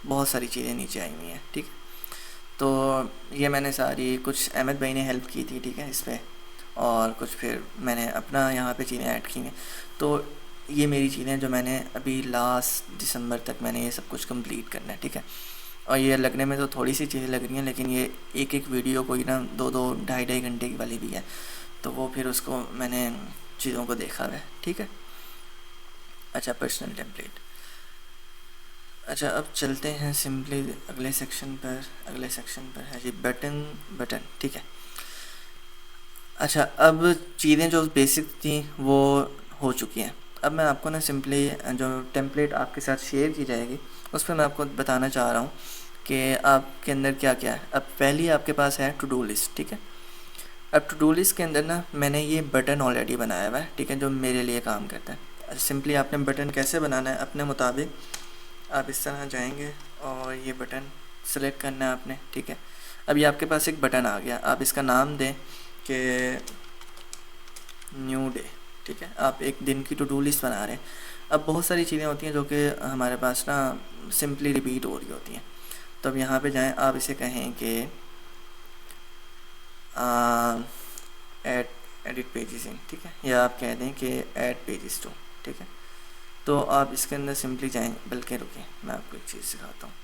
बहुत सारी चीज़ें नीचे आई हुई हैं, ठीक है। तो ये मैंने सारी, कुछ अहमद भाई ने हेल्प की थी, ठीक है, इस पर, और कुछ फिर मैंने अपना यहाँ पे चीज़ें ऐड की हैं। तो ये मेरी चीज़ें जो मैंने अभी लास्ट दिसंबर तक मैंने ये सब कुछ कंप्लीट करना है, ठीक है। और ये लगने में तो थोड़ी सी चीज़ें लग रही हैं, लेकिन ये एक एक वीडियो कोई ना 2-2 ढाई घंटे की वाली भी है, तो वो फिर उसको मैंने चीज़ों को देखा है, ठीक है। अच्छा, पर्सनल टेम्पलेट, अच्छा, अब चलते हैं सिंपली अगले सेक्शन पर। अगले सेक्शन पर है जी बटन, ठीक है। अच्छा, अब चीज़ें जो बेसिक थी वो हो चुकी हैं। अब मैं आपको ना सिंपली जो टेम्पलेट आपके साथ शेयर की जाएगी उस पर मैं आपको बताना चाह रहा हूँ कि आपके अंदर क्या क्या है। अब पहली आपके पास है टू डू लिस्ट, ठीक है। अब टू डू लिस्ट के अंदर ना मैंने ये बटन ऑलरेडी बनाया हुआ है, ठीक है, जो मेरे लिए काम करता है। सिंपली आपने बटन कैसे बनाना है अपने मुताबिक, आप इस तरह जाएंगे और ये बटन सेलेक्ट करना है आपने, ठीक है। अब ये आपके पास एक बटन आ गया, आप इसका नाम दें कि न्यू डे, ठीक है। आप एक दिन की टू डू लिस्ट बना रहे हैं। अब बहुत सारी चीज़ें होती हैं जो कि हमारे पास ना सिंपली रिपीट हो रही होती हैं। तो अब यहाँ पे जाएं, आप इसे कहें कि एडिट पेजेस इन, ठीक है, या आप कह दें कि ऐड पेजेस टू, ठीक है। तो आप इसके अंदर सिंपली जाएं, बल्कि रुकिए मैं आपको एक चीज़ सिखाता हूँ।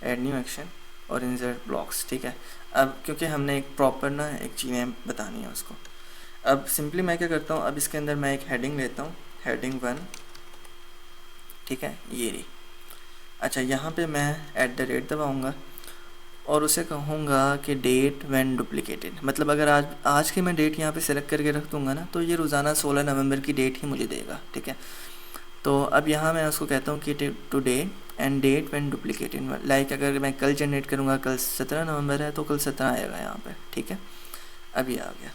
ऐड न्यू एक्शन और इंसर्ट ब्लॉक्स, ठीक है। अब क्योंकि हमने एक प्रॉपर ना एक चीज़ें बतानी है उसको, अब सिंपली मैं क्या करता हूँ, अब इसके अंदर मैं एक हेडिंग लेता हूँ, हेडिंग 1, ठीक है, ये रही। अच्छा, यहाँ पे मैं @ दबाऊँगा और उसे कहूँगा कि डेट व्हेन डुप्लिकेटेड, मतलब अगर आज की मैं डेट यहाँ पे सेलेक्ट करके रख दूँगा ना तो ये रोज़ाना 16 नवंबर की डेट ही मुझे देगा, ठीक है। तो अब यहाँ मैं उसको कहता हूँ कि today end date when duplicated, like अगर मैं कल जनरेट करूँगा, कल 17 नवंबर है तो कल 17 आएगा यहाँ पर, ठीक है। अब ये आ गया।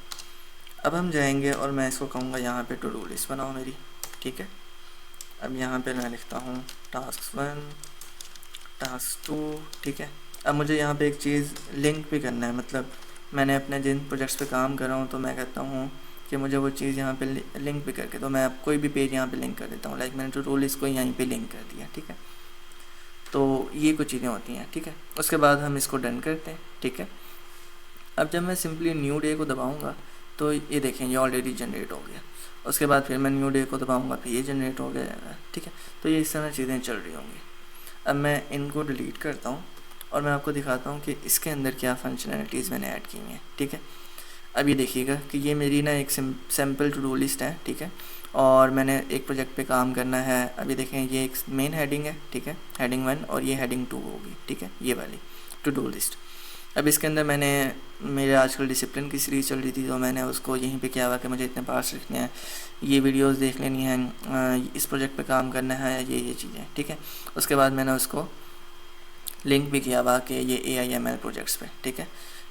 अब हम जाएंगे और मैं इसको कहूँगा यहाँ पे टू डू लिस्ट बनाओ मेरी, ठीक है। अब यहाँ पे मैं लिखता हूँ टास्क 1, टास्क 2, ठीक है। अब मुझे यहाँ पे एक चीज़ लिंक भी करना है, मतलब मैंने अपने जिन प्रोजेक्ट्स पे काम कर रहा हूँ तो मैं कहता हूँ कि मुझे वो चीज़ यहाँ पे लिंक भी करके, तो मैं कोई भी पेज यहाँ पे लिंक कर देता हूँ, लाइक मैंने टू डू लिस्ट को यहीं पे लिंक कर दिया, ठीक है। तो ये कुछ चीज़ें होती हैं, ठीक है। उसके बाद हम इसको डन करते हैं, ठीक है। अब जब मैं सिंपली न्यू डे को दबाऊँगा तो ये देखें ये ऑलरेडी जनरेट हो गया। उसके बाद फिर मैं न्यू डे को दबाऊँगा, फिर ये जनरेट हो गया, ठीक है। तो ये इस तरह चीज़ें चल रही होंगी। अब मैं इनको डिलीट करता हूँ और मैं आपको दिखाता हूँ कि इसके अंदर क्या फंक्शनैलिटीज़ मैंने ऐड की हुई हैं, ठीक है। अब ये देखिएगा कि ये मेरी ना एक सैम्पल टू डू लिस्ट है, ठीक है, और मैंने एक प्रोजेक्ट पे काम करना है। अभी देखें ये एक मेन हेडिंग है, ठीक है, हेडिंग 1, और ये हेडिंग 2 होगी, ठीक है, ये वाली टू डू लिस्ट। अब इसके अंदर मैंने मेरे आजकल डिसिप्लिन की सीरीज़ चल रही थी तो मैंने उसको यहीं पे किया हुआ कि मुझे इतने पार्ट्स लिखने हैं, ये वीडियोस देख लेनी है, इस प्रोजेक्ट पे काम करना है, ये चीज़ें, ठीक है। उसके बाद मैंने उसको लिंक भी किया हुआ कि ये AIML प्रोजेक्ट्स पे, ठीक है।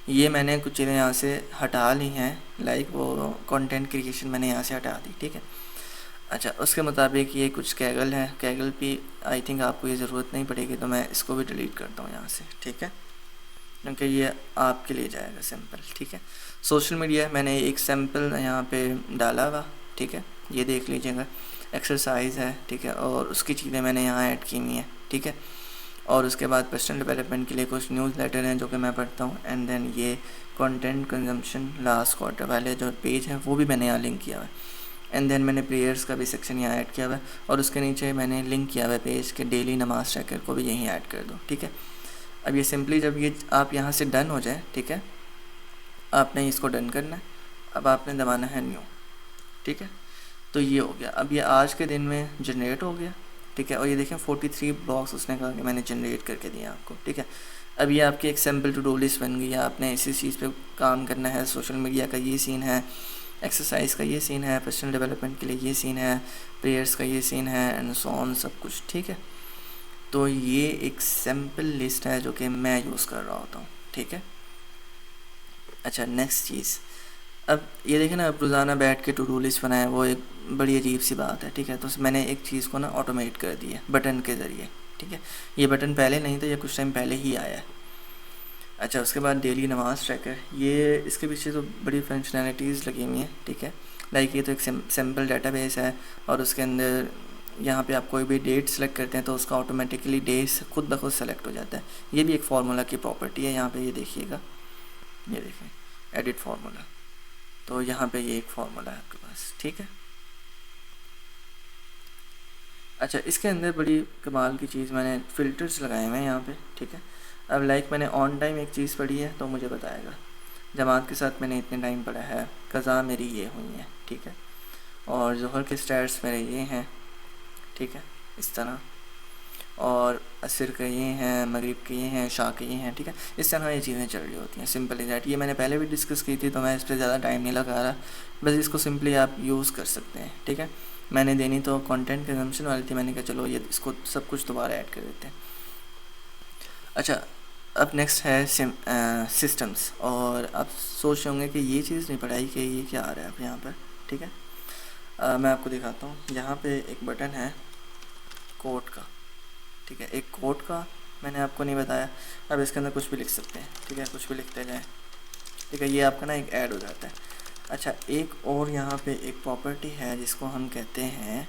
ये मैंने कुछ चीज़ें यहाँ से हटा ली हैं, लाइक वो कंटेंट क्रिएशन मैंने यहाँ से हटा दी, ठीक है। अच्छा, उसके मुताबिक ये कुछ कैगल है, कैगल भी आई थिंक आपको ये ज़रूरत नहीं पड़ेगी तो मैं इसको भी डिलीट करता हूँ यहाँ से, ठीक है, क्योंकि ये आपके लिए जाएगा सैम्पल, ठीक है। सोशल मीडिया मैंने एक सैम्पल यहाँ पे डाला हुआ, ठीक है, ये देख लीजिएगा। एक्सरसाइज है, ठीक है, और उसकी चीज़ें मैंने यहाँ ऐड की हुई हैं, ठीक है। और उसके बाद पर्सनल डेवलपमेंट के लिए कुछ न्यूज़ लेटर हैं जो कि मैं पढ़ता हूँ, एंड देन ये कंटेंट कंजम्पशन लास्ट क्वार्टर वाले जो पेज हैं वो भी मैंने यहाँ लिंक किया हुआ है, एंड देन मैंने प्रेयर्स का भी सेक्शन यहाँ ऐड किया हुआ है, और उसके नीचे मैंने लिंक किया हुआ है पेज के डेली नमाज ट्रैकर को भी यहीं ऐड कर दो, ठीक है। अब ये सिंपली जब ये आप यहाँ से डन हो जाए, ठीक है, आपने इसको डन करना है। अब आपने दबाना है न्यू, ठीक है। तो ये हो गया। अब ये आज के दिन में जनरेट हो गया, ठीक है, और ये देखें 43 ब्लॉक्स उसने कहा कि मैंने जनरेट करके दिया आपको, ठीक है। अब ये आपकी एक सैम्पल टू डू लिस्ट बन गई है, आपने इसी चीज़ पे काम करना है। सोशल मीडिया का ये सीन है, एक्सरसाइज का ये सीन है, पर्सनल डेवलपमेंट के लिए ये सीन है, प्रेयर्स का ये सीन है, एंड सो ऑन, सब कुछ, ठीक है। तो ये एक सैम्पल लिस्ट है जो कि मैं यूज़ कर रहा होता हूँ, ठीक है। अच्छा, नेक्स्ट चीज़, अब ये देखें ना, अब रोज़ाना बैठ के टू डू लिस्ट बनाए, वो एक बड़ी अजीब सी बात है, ठीक है। तो मैंने एक चीज़ को ना ऑटोमेट कर दिया बटन के ज़रिए, ठीक है। ये बटन पहले नहीं था, ये कुछ टाइम पहले ही आया है। अच्छा, उसके बाद डेली नमाज ट्रैकर, ये इसके पीछे तो बड़ी फंक्शनैलिटीज़ लगी हुई हैं, ठीक है। लाइक ये तो एक सिंपल डेटाबेस है, और उसके अंदर यहाँ पे आप कोई भी डेट सेलेक्ट करते हैं तो उसका ऑटोमेटिकली डेट खुद ब खुद सेलेक्ट हो जाता है। ये भी एक फार्मूला की प्रॉपर्टी है, यहाँ पे ये देखिएगा, ये देखें एडिट फार्मूला, तो यहाँ पे ये एक फार्मूला है आपके पास, ठीक है। अच्छा, इसके अंदर बड़ी कमाल की चीज़ मैंने फ़िल्टर्स लगाए हुए हैं यहाँ पे, ठीक है। अब लाइक मैंने ऑन टाइम एक चीज़ पढ़ी है तो मुझे बताएगा, जमात के साथ मैंने इतने टाइम पढ़ा है, कज़ा मेरी ये हुई है, ठीक है, और ज़ोहर के स्टैट्स मेरे ये हैं, ठीक है। इस तरह, और असर के ये हैं, मगरिब के ये हैं, शाह के ये हैं, ठीक है। इस तरह ये चीज़ें चल रही होती हैं, सिंपल इज दैट। ये मैंने पहले भी डिस्कस की थी, तो मैं इस पर ज़्यादा टाइम नहीं लगा रहा, बस इसको सिंपली आप यूज़ कर सकते हैं, ठीक है। मैंने देनी तो कंटेंट कंजम्पशन वाली थी, मैंने कहा चलो ये इसको सब कुछ दोबारा ऐड कर देते हैं। अच्छा, अब नेक्स्ट है सिस्टम्स, और आप सोच रहे होंगे कि ये चीज़ नहीं पढ़ाई कि ये क्या आ रहा है अब यहाँ पर, ठीक है। मैं आपको दिखाता हूँ, यहाँ पे एक बटन है कोड का, ठीक है। एक कोड का मैंने आपको नहीं बताया, अब इसके अंदर कुछ भी लिख सकते हैं, ठीक है, कुछ भी लिखते जाएँ, ठीक है। ये आपका ना एक ऐड हो जाता है। अच्छा, एक और यहाँ पे एक प्रॉपर्टी है जिसको हम कहते हैं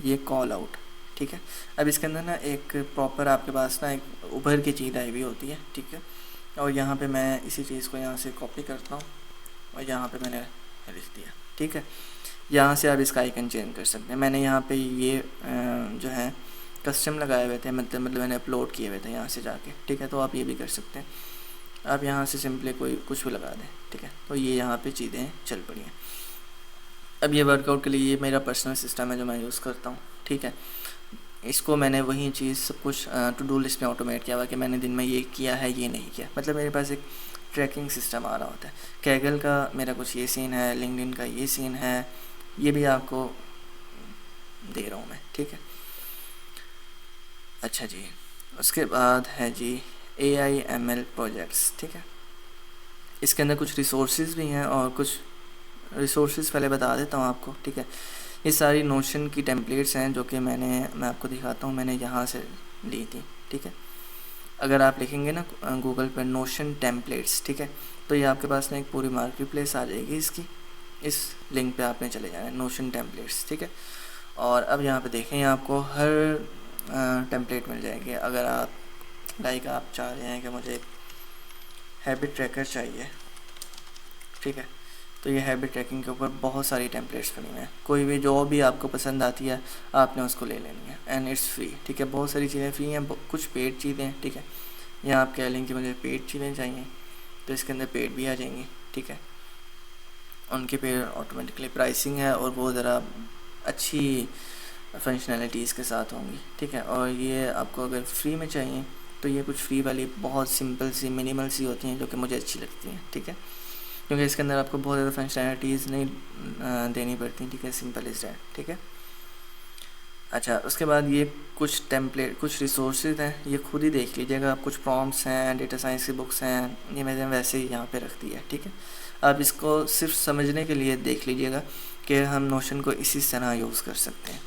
ये कॉल आउट, ठीक है। अब इसके अंदर ना एक प्रॉपर आपके पास ना एक उभर की चीज़ आई हुई होती है, ठीक है। और यहाँ पे मैं इसी चीज़ को यहाँ से कॉपी करता हूँ और यहाँ पे मैंने लिख दिया, ठीक है। यहाँ से आप इसका आइकन चेंज कर सकते हैं। मैंने यहाँ पे ये जो है कस्टम लगाए हुए थे, मतलब मैंने अपलोड किए हुए थे यहाँ से जाके, ठीक है। तो आप ये भी कर सकते हैं, आप यहाँ से सिंपली कोई कुछ भी लगा दें, ठीक है। तो ये यहाँ पे चीज़ें चल पड़ी हैं। अब ये वर्कआउट के लिए ये मेरा पर्सनल सिस्टम है जो मैं यूज़ करता हूँ, ठीक है। इसको मैंने वही चीज़ सब कुछ टू डू लिस्ट में ऑटोमेट किया हुआ कि मैंने दिन में ये किया है, ये नहीं किया, मतलब मेरे पास एक ट्रैकिंग सिस्टम आ रहा होता है। कैगल का मेरा कुछ ये सीन है, लिंक्डइन का ये सीन है, ये भी आपको दे रहा हूँ मैं, ठीक है। अच्छा जी, उसके बाद है जी AIML प्रोजेक्ट्स, ठीक है। इसके अंदर कुछ रिसोर्सेज भी हैं, और कुछ रिसोर्सेज पहले बता देता हूँ आपको, ठीक है। ये सारी नोशन की टेम्पलेट्स हैं जो कि मैं आपको दिखाता हूँ, मैंने यहाँ से ली थी, ठीक है। अगर आप लिखेंगे ना गूगल पर नोशन टेम्पलेट्स, ठीक है, तो ये आपके पास ना एक पूरी मार्केट प्लेस आ जाएगी इसकी। इस लिंक पे आपने चले जाना है, नोशन टेम्पलेट्स, ठीक है। और अब यहाँ पे देखें, आपको हर टेम्पलेट मिल जाएगी। अगर आप आप चाह रहे हैं कि मुझे एक हैबिट ट्रैकर चाहिए, ठीक है, तो ये हैबिट ट्रैकिंग के ऊपर बहुत सारी टेम्पलेट्स बनी हुई हैं। कोई भी जो भी आपको पसंद आती है आपने उसको ले लेनी है, एंड इट्स फ्री, ठीक है। बहुत सारी चीज़ें फ्री हैं, कुछ पेड चीज़ें हैं, ठीक है। यहाँ आप कह लें कि मुझे पेड चीज़ें चाहिए, तो इसके अंदर पेड भी आ जाएंगी, ठीक है। उनकी पेड ऑटोमेटिकली प्राइसिंग है, और वो ज़रा अच्छी फंक्शनैलिटीज़ के साथ होंगी, ठीक है। और ये आपको अगर फ्री में चाहिए तो ये कुछ फ्री वाली बहुत सिंपल सी मिनिमल सी होती हैं जो कि मुझे अच्छी लगती हैं, ठीक है, क्योंकि इसके अंदर आपको बहुत ज़्यादा फंक्शनैलिटीज़ नहीं देनी पड़ती, ठीक है। सिंपल इज़ दैट, ठीक है। अच्छा, उसके बाद ये कुछ टेम्पलेट, कुछ रिसोर्सेज हैं, ये खुद ही देख लीजिएगा आप। कुछ प्रॉम्प्ट्स हैं, डेटा साइंस की बुक्स हैं, ये मैंने वैसे ही यहाँ पे रख दिया है, ठीक है। आप इसको सिर्फ समझने के लिए देख लीजिएगा कि हम नोशन को इसी तरह यूज़ कर सकते हैं।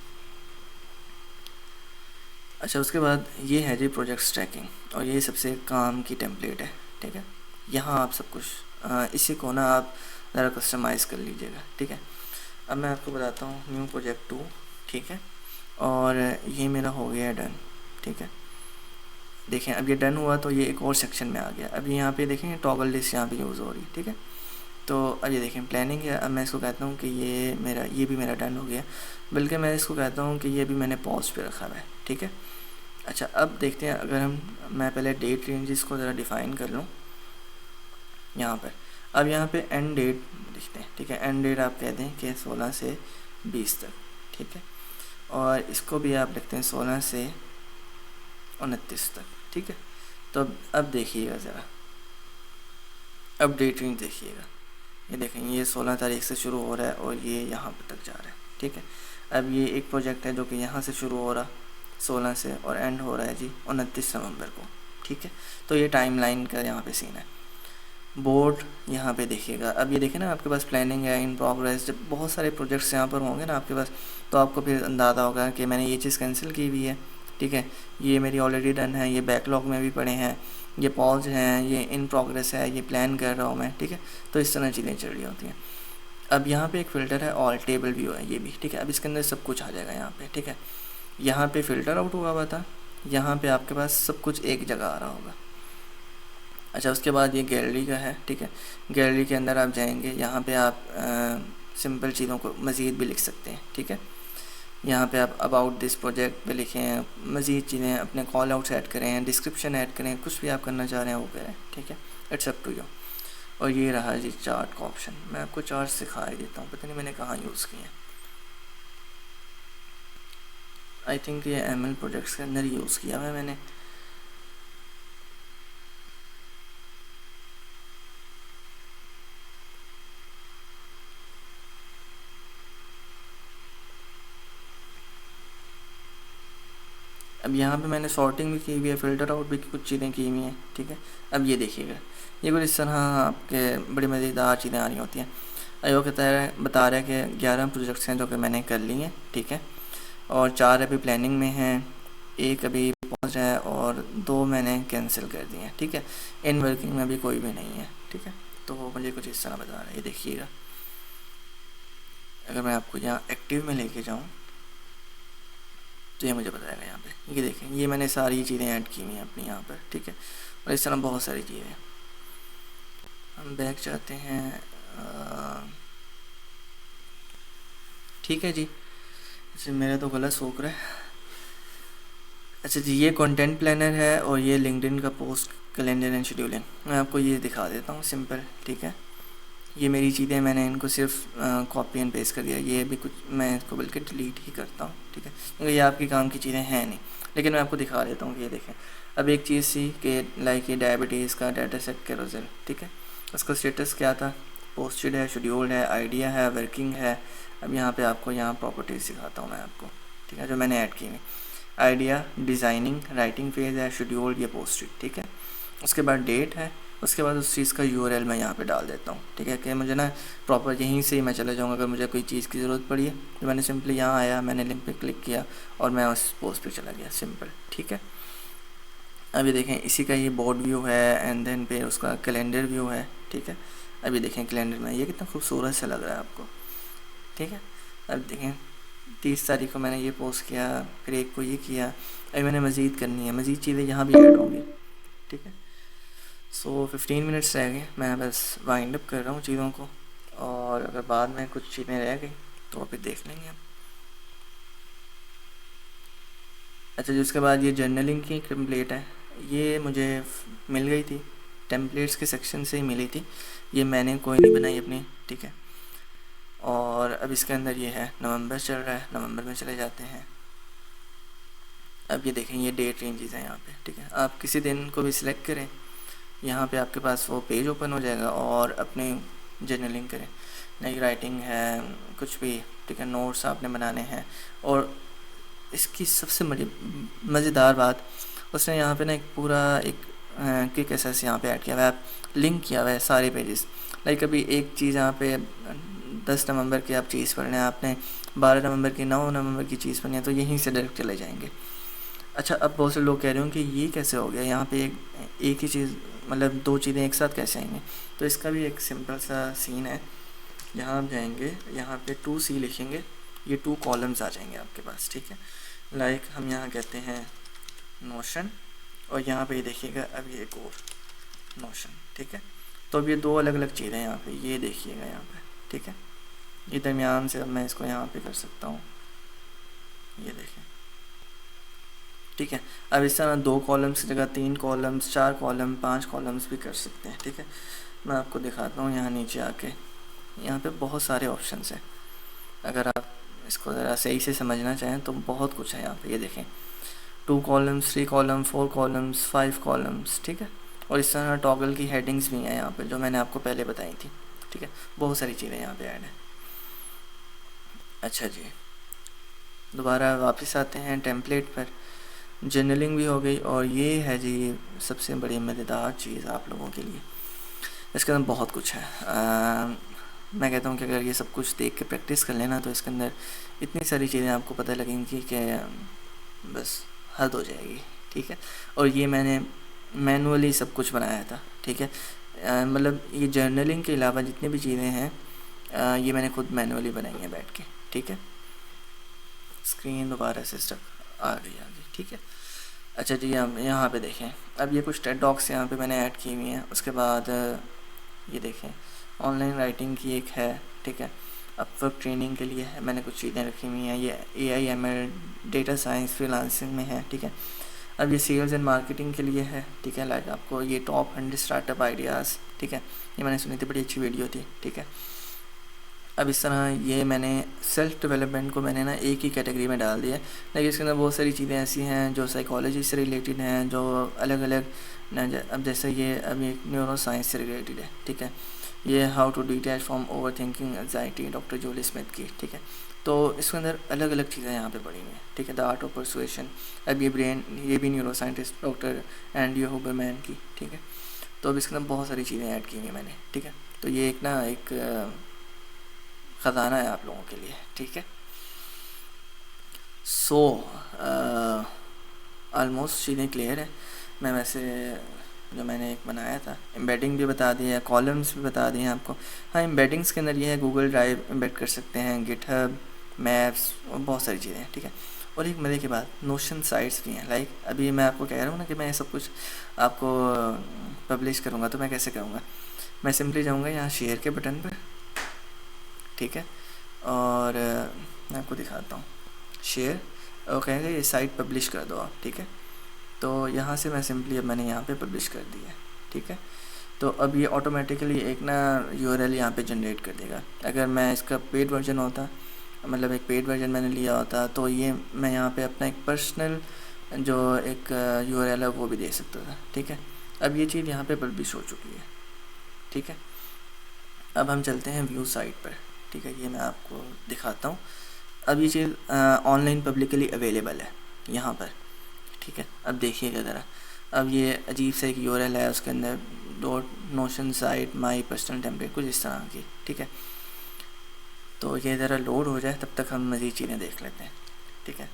अच्छा, उसके बाद ये है जी प्रोजेक्ट ट्रैकिंग, और ये सबसे काम की टेम्पलेट है, ठीक है। यहाँ आप सब कुछ इसी को ना आप ज़रा कस्टमाइज़ कर लीजिएगा, ठीक है। अब मैं आपको बताता हूँ न्यू प्रोजेक्ट 2, ठीक है, और ये मेरा हो गया डन, ठीक है। देखें, अब ये डन हुआ तो ये एक और सेक्शन में आ गया। अब यहाँ पे देखें टॉगल लिस्ट यहाँ पे यूज़ हो रही है, ठीक है। तो अब ये देखें प्लानिंग है। अब मैं इसको कहता हूँ कि ये भी मेरा डन हो गया, बल्कि मैं इसको कहता हूँ कि ये भी मैंने पॉज पे रखा हुआ है, ठीक है। अच्छा, अब देखते हैं, अगर मैं पहले डेट रेंजेस को ज़रा डिफ़ाइन कर लूँ यहाँ पर। अब यहाँ पे एंड डेट लिखते हैं, ठीक है। एंड डेट आप कह दें कि 16 से 20 तक, ठीक है। और इसको भी आप लिखते हैं 16 से 29 तक, ठीक है। तो अब देखिएगा ज़रा, अब डेट रेंज देखिएगा, ये देखें, ये 16 तारीख से शुरू हो रहा है और ये यहाँ पर तक जा रहा है, ठीक है। अब ये एक प्रोजेक्ट है जो कि यहाँ से शुरू हो रहा 16 से और एंड हो रहा है जी 29 नवंबर को, ठीक है। तो ये टाइमलाइन का यहाँ पे सीन है। बोर्ड यहाँ पे देखिएगा, अब ये देखें ना, आपके पास प्लानिंग है, इन प्रोग्रेस। जब बहुत सारे प्रोजेक्ट्स यहाँ पर होंगे ना आपके पास, तो आपको फिर अंदाज़ा होगा कि मैंने ये चीज़ कैंसिल की हुई है, ठीक है, ये मेरी ऑलरेडी डन है, ये बैकलॉग में भी पड़े हैं, ये पॉज हैं, ये इन प्रोग्रेस है, ये प्लान कर रहा हूँ मैं, ठीक है। तो इस तरह चीज़ें चल रही होती हैं। अब यहाँ पे एक फ़िल्टर है, ऑल टेबल व्यू है ये भी, ठीक है। अब इसके अंदर सब कुछ आ जाएगा यहाँ पे, ठीक है। यहाँ पे फ़िल्टर आउट हुआ था, यहाँ पे आपके पास सब कुछ एक जगह आ रहा होगा। अच्छा, उसके बाद ये गैलरी का है, ठीक है। गैलरी के अंदर आप जाएंगे, यहाँ पे आप सिंपल चीज़ों को मज़ीद भी लिख सकते हैं, ठीक है। यहाँ पे आप अबाउट दिस प्रोजेक्ट पे लिखें, मज़ीद चीज़ें अपने कॉल आउट्स ऐड करें, डिस्क्रिप्शन ऐड करें, कुछ भी आप करना चाह रहे हैं वो करें, ठीक है। It's up to you. और ये रहा जी चार्ट का ऑप्शन। मैं आपको चार्ट सिखा ही देता हूँ, पता नहीं मैंने कहाँ यूज़ किए हैं। आई थिंक ये ML प्रोजेक्ट्स के अंदर यूज़ किया हुआ है मैंने। अब यहाँ पे मैंने सॉर्टिंग भी की हुई है, फ़िल्टर आउट भी कुछ चीज़ें की हुई हैं, ठीक है। अब ये देखिएगा, ये कुछ इस तरह आपके बड़ी मज़ेदार चीज़ें आ रही होती हैं। आयोग बता रहा है कि 11 प्रोजेक्ट्स हैं जो कि मैंने कर लिए हैं, ठीक है, और 4 अभी प्लानिंग में हैं, 1 अभी पहुँच रहा है और 2 मैंने कैंसिल कर दिए हैं, ठीक है। इन वर्किंग में अभी कोई भी नहीं है, ठीक है। तो वो मुझे कुछ इस तरह बता रहा है, ये देखिएगा। अगर मैं आपको यहाँ एक्टिव में लेके जाऊँ तो ये मुझे बताएगा यहाँ पे, ये देखें, ये मैंने सारी चीज़ें ऐड की हुई हैं अपनी यहाँ पर, ठीक है। और इस तरह बहुत सारी चीज़ें। हम बैक जाते हैं, ठीक है जी। अच्छा, मेरा तो गला सूख रहा है। अच्छा जी, ये कंटेंट प्लानर है और ये लिंक्डइन का पोस्ट कैलेंडर एंड शेड्यूलिंग। मैं आपको ये दिखा देता हूँ सिंपल, ठीक है। ये मेरी चीज़ें, मैंने इनको सिर्फ कॉपी एंड पेस्ट कर दिया। ये भी कुछ मैं इसको बल्कि डिलीट ही करता हूँ, ठीक है, क्योंकि ये आपके काम की चीज़ें हैं नहीं। लेकिन मैं आपको दिखा देता हूँ कि ये देखें। अब एक चीज़ थी कि लाइक ये डायबिटीज़ का डाटा सेट कैरोसेल, ठीक है, उसका स्टेटस क्या था, पोस्टेड है, शेड्यूल्ड है, आइडिया है, वर्किंग है। अब यहाँ पे आपको यहाँ प्रॉपर्टीज सिखाता हूँ मैं आपको, ठीक है, जो मैंने ऐड की हुई। आइडिया, डिज़ाइनिंग, राइटिंग फेज़ है, शेड्यूल्ड, ये पोस्टेड, ठीक है। उसके बाद डेट है, उसके बाद उस चीज़ का URL मैं यहाँ पे डाल देता हूँ, ठीक है, कि मुझे ना प्रॉपर यहीं से ही मैं चला जाऊँगा। अगर मुझे कोई चीज़ की ज़रूरत पड़ी है तो मैंने सिंपली यहाँ आया, मैंने लिंक पे क्लिक किया और मैं उस पोस्ट पे चला गया, सिंपल, ठीक है। अब ये देखें, इसी का ये बोर्ड व्यू है एंड देन पे उसका कैलेंडर व्यू है, ठीक है। अब ये देखें कैलेंडर में ये कितना खूबसूरत सा लग रहा है आपको, ठीक है। अब देखें 30 तारीख को मैंने ये पोस्ट किया, फिर एक को ये किया, अभी मैंने मज़ीद करनी है, मज़ीद चीज़ें यहाँ भी ऐड होंगी, ठीक है। सो 15 मिनट्स रह गए, मैं बस वाइंड अप कर रहा हूँ चीज़ों को, और अगर बाद में कुछ चीज़ें रह गई तो फिर देख लेंगे हम। अच्छा जी, उसके बाद ये जर्नलिंग की टेम्पलेट है, ये मुझे मिल गई थी, टेम्पलेट्स के सेक्शन से ही मिली थी, ये मैंने कोई नहीं बनाई अपनी, ठीक है। और अब इसके अंदर ये है, नवंबर चल रहा है, नवंबर में चले जाते हैं। अब ये देखें, ये डेट रेंजेस हैं यहाँ पे, ठीक है। आप किसी दिन को भी सिलेक्ट करें, यहाँ पे आपके पास वो पेज ओपन हो जाएगा और अपनी जर्नलिंग करें, नई राइटिंग है, कुछ भी, ठीक है, नोट्स आपने बनाने हैं। और इसकी सबसे मज़ेदार बात, उसने यहाँ पे ना एक पूरा एक क्विक एक्सेस यहाँ पे ऐड किया हुआ है, लिंक किया हुआ है सारे पेजेस। लाइक अभी एक चीज़ यहाँ पे 10 नवंबर की आप चीज़ पढ़ना है, आपने 12 नवंबर की, 9 नवंबर की चीज़ पढ़नी है, तो यहीं से डायरेक्ट चले जाएंगे। अच्छा, अब बहुत से लोग कह रहे हो कि ये कैसे हो गया, यहाँ पे एक ही चीज़, मतलब 2 चीज़ें एक साथ कैसे आएंगे। तो इसका भी एक सिंपल सा सीन है, यहाँ आप जाएंगे, यहाँ पे 2C लिखेंगे, ये 2 कॉलम्स आ जाएंगे आपके पास, ठीक है। लाइक हम यहाँ कहते हैं नोशन, और यहाँ पे ये देखिएगा अब ये एक और नोशन, ठीक है। तो अब ये 2 अलग अलग चीज़ें हैं यहाँ पे, ये देखिएगा यहाँ पे, ठीक है। ये दरमियान से अब मैं इसको यहाँ पे कर सकता हूँ, ये देखें, ठीक है। अब इस तरह 2 कॉलम्स की जगह 3 कॉलम्स, 4 कॉलम, 5 कॉलम्स भी कर सकते हैं, ठीक है। मैं आपको दिखाता हूँ यहाँ नीचे आके, यहाँ पे बहुत सारे ऑप्शंस हैं। अगर आप इसको ज़रा सही से समझना चाहें तो बहुत कुछ है यहाँ पे, ये देखें, 2 कॉलम्स, 3 कॉलम, 4 कॉलम्स, 5 कॉलम्स, ठीक है। और इस तरह टॉगल की हेडिंग्स भी हैं यहाँ पे, जो मैंने आपको पहले बताई थी, ठीक है। बहुत सारी चीज़ें यहाँ पे ऐड है। अच्छा जी, दोबारा वापस आते हैं टेम्पलेट पर। जर्नलिंग भी हो गई, और ये है जी सबसे बड़ी मज़ेदार चीज़ आप लोगों के लिए, इसके अंदर बहुत कुछ है। मैं कहता हूँ कि अगर ये सब कुछ देख के प्रैक्टिस कर लेना तो इसके अंदर इतनी सारी चीज़ें आपको पता लगेंगी कि बस हद हो जाएगी, ठीक है। और ये मैंने मैनुअली सब कुछ बनाया था, ठीक है। मतलब ये जर्नलिंग के अलावा जितनी भी चीज़ें हैं, ये मैंने खुद मैनुअली बनाई हैं बैठ के, ठीक है। स्क्रीन दोबारा से स्टक आ गई, ठीक है। अच्छा जी, हम यहाँ पे देखें, अब ये कुछ टेड टॉक्स यहाँ पे मैंने ऐड की हुई हैं। उसके बाद ये देखें, ऑनलाइन राइटिंग की एक है, ठीक है। अपवर्क ट्रेनिंग के लिए है, मैंने कुछ चीज़ें रखी हुई हैं। ये AI ML data science freelancing में है, ठीक है। अब ये सेल्स एंड मार्केटिंग के लिए है, ठीक है। लाइक आपको ये टॉप 100 स्टार्टअप आइडियाज़, ठीक है, ये मैंने सुनी थी, बड़ी अच्छी वीडियो थी, ठीक है। अब इस तरह ये मैंने सेल्फ डेवलपमेंट को मैंने ना एक ही कैटेगरी में डाल दिया है, लेकिन इसके अंदर बहुत सारी चीज़ें ऐसी हैं जो साइकोलॉजी से रिलेटेड हैं, जो अलग अलग अब जैसे ये अब एक न्यूरो साइंस से रिलेटेड है, ठीक है। ये how to detach from overthinking anxiety, doctor Jolie Smith की, ठीक है। तो इसके अंदर अलग अलग चीज़ें यहाँ पे पड़ी हुई हैं, ठीक है। द आर्ट ऑफ परसुएशन, अब ये ब्रेन, ये भी neuro scientist doctor Andy Huberman की, ठीक है। तो अब इसके अंदर बहुत सारी चीज़ें ऐड की हुई मैंने, ठीक है। तो ये एक ना एक ख़जाना है आप लोगों के लिए, ठीक है। सो ऑलमोस्ट चीज़ें क्लियर है। मैं वैसे जो मैंने एक बनाया था, एम्बेडिंग भी बता दिया, कॉलम्स भी बता दिए आपको। हाँ, एम्बेडिंग्स के अंदर ये है गूगल ड्राइव एम्बेड कर सकते हैं, गिटहब, मैप्स और बहुत सारी चीज़ें, ठीक है। और एक मज़े की बात, नोशन साइट्स भी हैं। लाइक अभी मैं आपको कह रहा हूँ ना कि मैं सब कुछ आपको पब्लिश करूँगा, तो मैं कैसे करूँगा? मैं सिंपली जाऊँगा यहाँ शेयर के बटन पर, ठीक है, और मैं आपको दिखाता हूँ शेयर, और कहेंगे ये साइट पब्लिश कर दो आप, ठीक है। तो यहाँ से मैं सिंपली अब मैंने यहाँ पे पब्लिश कर दिया है, ठीक है। तो अब ये ऑटोमेटिकली एक ना यूआरएल यहाँ पे जनरेट कर देगा। अगर मैं इसका पेड वर्जन होता, मतलब एक पेड वर्जन मैंने लिया होता, तो ये मैं यहाँ पे अपना एक पर्सनल जो एक यूआरएल है वो भी दे सकता था, ठीक है। अब ये चीज़ यहाँ पे पब्लिश हो चुकी है, ठीक है। अब हम चलते हैं व्यू साइट पर, ठीक है। ये मैं आपको दिखाता हूँ। अब ये चीज़ ऑनलाइन पब्लिकली अवेलेबल है यहाँ पर, ठीक है। अब देखिएगा ज़रा, अब ये अजीब सा एक यूआरएल है, उसके अंदर dot notion site my personal template कुछ इस तरह की, ठीक है। तो ये ज़रा लोड हो जाए, तब तक हम मज़ीद चीज़ें देख लेते हैं, ठीक है।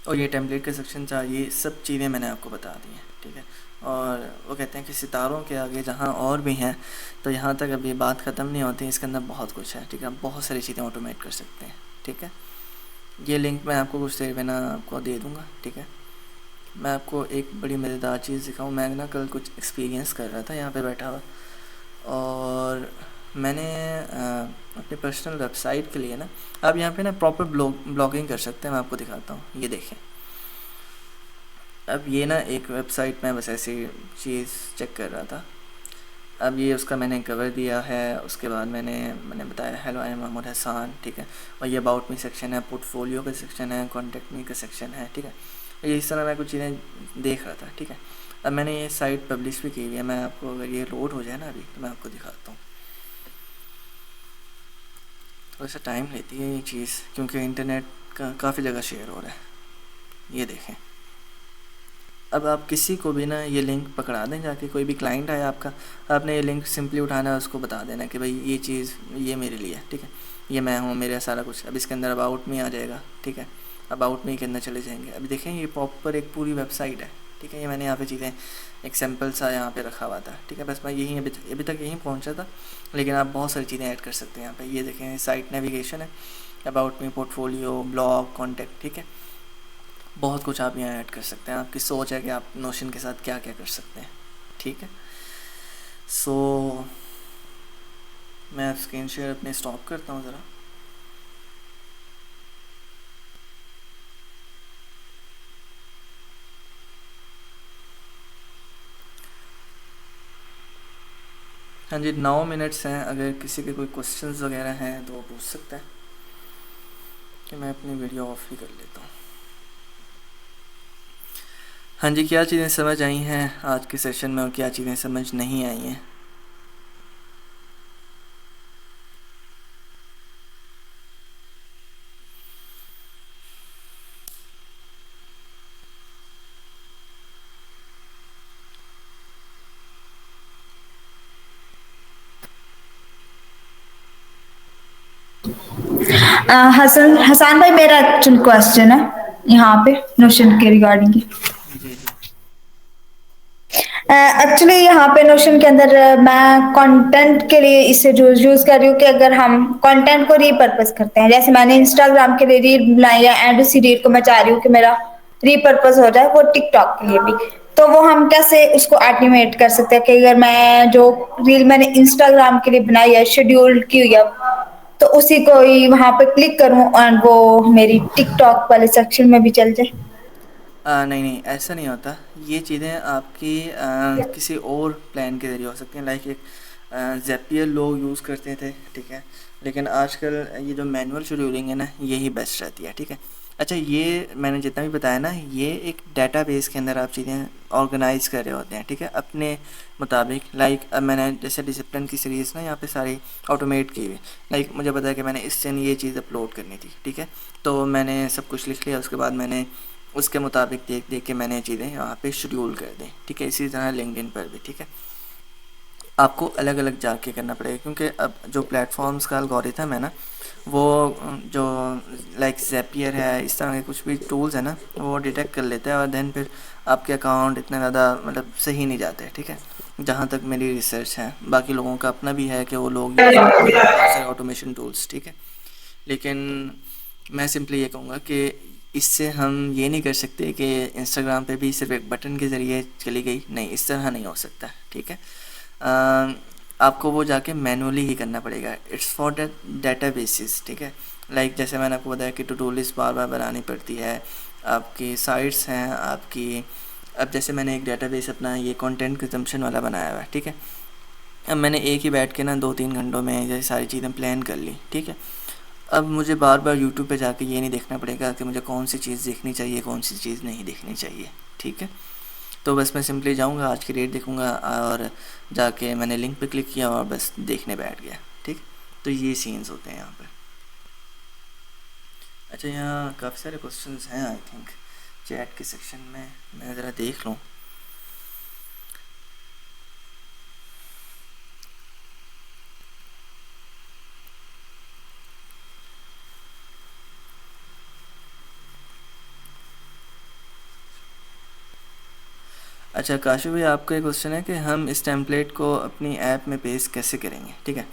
और ये टेम्पलेट का सेक्शन था, ये सब चीज़ें मैंने आपको बता दी हैं, ठीक है। और वो कहते हैं कि सितारों के आगे जहाँ और भी हैं, तो यहाँ तक अब ये बात ख़त्म नहीं होती, इसके अंदर बहुत कुछ है, ठीक है। बहुत सारी चीज़ें ऑटोमेट कर सकते हैं, ठीक है। ये लिंक मैं आपको कुछ देर बिना आपको दे दूँगा, ठीक है। मैं आपको एक बड़ी मज़ेदार चीज़ दिखाऊँ। मैं ना कल कुछ एक्सपीरियंस कर रहा था यहाँ पे बैठा हुआ, और मैंने अपनी पर्सनल वेबसाइट के लिए ना, आप यहाँ पे ना प्रॉपर ब्लॉगिंग कर सकते हैं। मैं आपको दिखाता हूँ, ये देखें। अब ये ना एक वेबसाइट में बस ऐसी चीज़ चेक कर रहा था। अब ये उसका मैंने कवर दिया है, उसके बाद मैंने बताया hello I am Mohammad Hasan, ठीक है। और ये अबाउट मी सेक्शन है, पोर्टफोलियो का सेक्शन है, कॉन्टेक्ट मी का सेक्शन है, ठीक है। ये इस तरह मैं कुछ चीज़ें देख रहा था, ठीक है। अब मैंने ये साइट पब्लिश भी की हुई है। मैं आपको अगर ये लोड हो जाए ना अभी, तो मैं आपको दिखाता हूँ। थोड़ा सा टाइम लेती है ये चीज़, क्योंकि इंटरनेट का काफ़ी जगह शेयर हो रहा है। ये देखें। अब आप किसी को भी ना ये लिंक पकड़ा दें, जाके कोई भी क्लाइंट आया आपका, आपने ये लिंक सिंपली उठाना है, उसको बता देना कि भाई ये चीज़ ये मेरे लिए है, ठीक है। ये मैं हूँ, मेरा सारा कुछ। अब इसके अंदर अबाउट मी आ जाएगा, ठीक है। अबाउट मी के अंदर चले जाएंगे। अभी देखें ये प्रॉपर एक पूरी वेबसाइट है, ठीक है। ये मैंने यहाँ पे चीज़ें एक सैम्पल सा यहाँ पे रखा हुआ था, ठीक है। बस मैं यहीं अभी तक यहीं पहुँचा था, लेकिन आप बहुत सारी चीज़ें ऐड कर सकते हैं यहाँ पे। ये देखें साइट नेविगेशन है, about me, portfolio, blog, contact, ठीक है। बहुत कुछ आप यहाँ ऐड कर सकते हैं। आपकी सोच है कि आप नोशन के साथ क्या क्या कर सकते हैं, ठीक है। सो मैं स्क्रीन शेयर अपने स्टॉप करता हूँ ज़रा। हाँ जी, 9 मिनट्स हैं। अगर किसी के कोई क्वेश्चंस वगैरह हैं तो वो पूछ सकते हैं, कि मैं अपनी वीडियो ऑफ ही कर लेता हूँ। हाँ जी, क्या चीज़ें समझ आई हैं आज के सेशन में और क्या चीज़ें समझ नहीं आई हैं? हसन हसान भाई, मेरा एक्चुअल क्वेश्चन है यहाँ पे नोशन के रिगार्डिंग। जी जी। एक्चुअली यहाँ पे नोशन के अंदर मैं कंटेंट के लिए इसे यूज कर रही हूँ कि अगर हम कंटेंट को रीपर्पस करते हैं, जैसे मैंने इंस्टाग्राम के लिए रील बनाई है एंड उसी रील को मैं चाह रही हूँ कि मेरा रीपर्पस हो जाए वो टिकटॉक के लिए भी, तो वो हम कैसे उसको एनिमेट कर सकते हैं कि अगर मैं जो रील मैंने इंस्टाग्राम के लिए बनाई है, शेड्यूल्ड की हुई है, तो उसी को ही वहां पे क्लिक करूं और वो मेरी टिकटॉक वाले सेक्शन में भी चल जाए। नहीं नहीं, ऐसा नहीं होता। ये चीज़ें आपकी किसी और प्लान के ज़रिए हो सकती हैं। लाइक एक ज़ेपियर लोग यूज़ करते थे, ठीक है, लेकिन आजकल ये जो मैनुअल शेड्यूलिंग है ना, यही बेस्ट रहती है, ठीक है। अच्छा, ये मैंने जितना भी बताया ना, ये एक डेटाबेस के अंदर आप चीज़ें ऑर्गेनाइज कर रहे होते हैं, ठीक है, अपने मुताबिक। लाइक अब मैंने जैसे डिसिप्लिन की सीरीज़ ना यहाँ पे सारी ऑटोमेट की हुई। लाइक मुझे पता है कि मैंने इस दिन ये चीज़ अपलोड करनी थी, ठीक है, तो मैंने सब कुछ लिख लिया। उसके बाद मैंने उसके मुताबिक देख देख के मैंने चीज़ें यहाँ पे शेड्यूल कर दी, ठीक है। इसी तरह लिंक्डइन पर भी, ठीक है, आपको अलग अलग जाके करना पड़ेगा, क्योंकि अब जो प्लेटफॉर्म्स का एल्गोरिथम है ना, वो जो लाइक ज़ेपियर है, इस तरह के कुछ भी टूल्स है ना, वो डिटेक्ट कर लेते हैं और देन फिर आपके अकाउंट इतना ज़्यादा मतलब सही नहीं जाते, ठीक है। जहाँ तक मेरी रिसर्च है, बाकी लोगों का अपना भी है कि वो लोग यूज़ करते हैं बहुत सारे ऑटोमेशन टूल्स, ठीक है। लेकिन मैं सिंपली ये कहूँगा कि इससे हम ये नहीं कर सकते कि इंस्टाग्राम पे भी सिर्फ एक बटन के ज़रिए चली गई, नहीं, इस तरह नहीं हो सकता, ठीक है। आपको वो जाके मैनुअली ही करना पड़ेगा। It's for the data basis, ठीक है। लाइक जैसे मैंने आपको बताया कि टू डू लिस्ट बार बार बनानी पड़ती है, आपकी साइट्स हैं आपकी। अब जैसे मैंने एक डाटाबेस अपना ये कंटेंट कंजम्पशन वाला बनाया हुआ है, ठीक है। अब मैंने एक ही बैठ के ना 2-3 घंटों में ये सारी चीज़ें प्लान कर ली, ठीक है। अब मुझे बार बार यूट्यूब पे जाके ये नहीं देखना पड़ेगा कि मुझे कौन सी चीज़ देखनी चाहिए, कौन सी चीज़ नहीं देखनी चाहिए, ठीक है। तो बस मैं सिंपली जाऊंगा, आज की डेट देखूंगा और जाके मैंने लिंक पे क्लिक किया और बस देखने बैठ गया, ठीक। तो ये सीन्स होते हैं यहाँ पे। अच्छा, यहाँ काफ़ी सारे क्वेश्चंस हैं आई थिंक चैट के सेक्शन में, मैं ज़रा देख लूँ। अच्छा काशु भाई, आपका एक क्वेश्चन है कि हम इस टेम्पलेट को अपनी ऐप में पेस्ट कैसे करेंगे, ठीक है।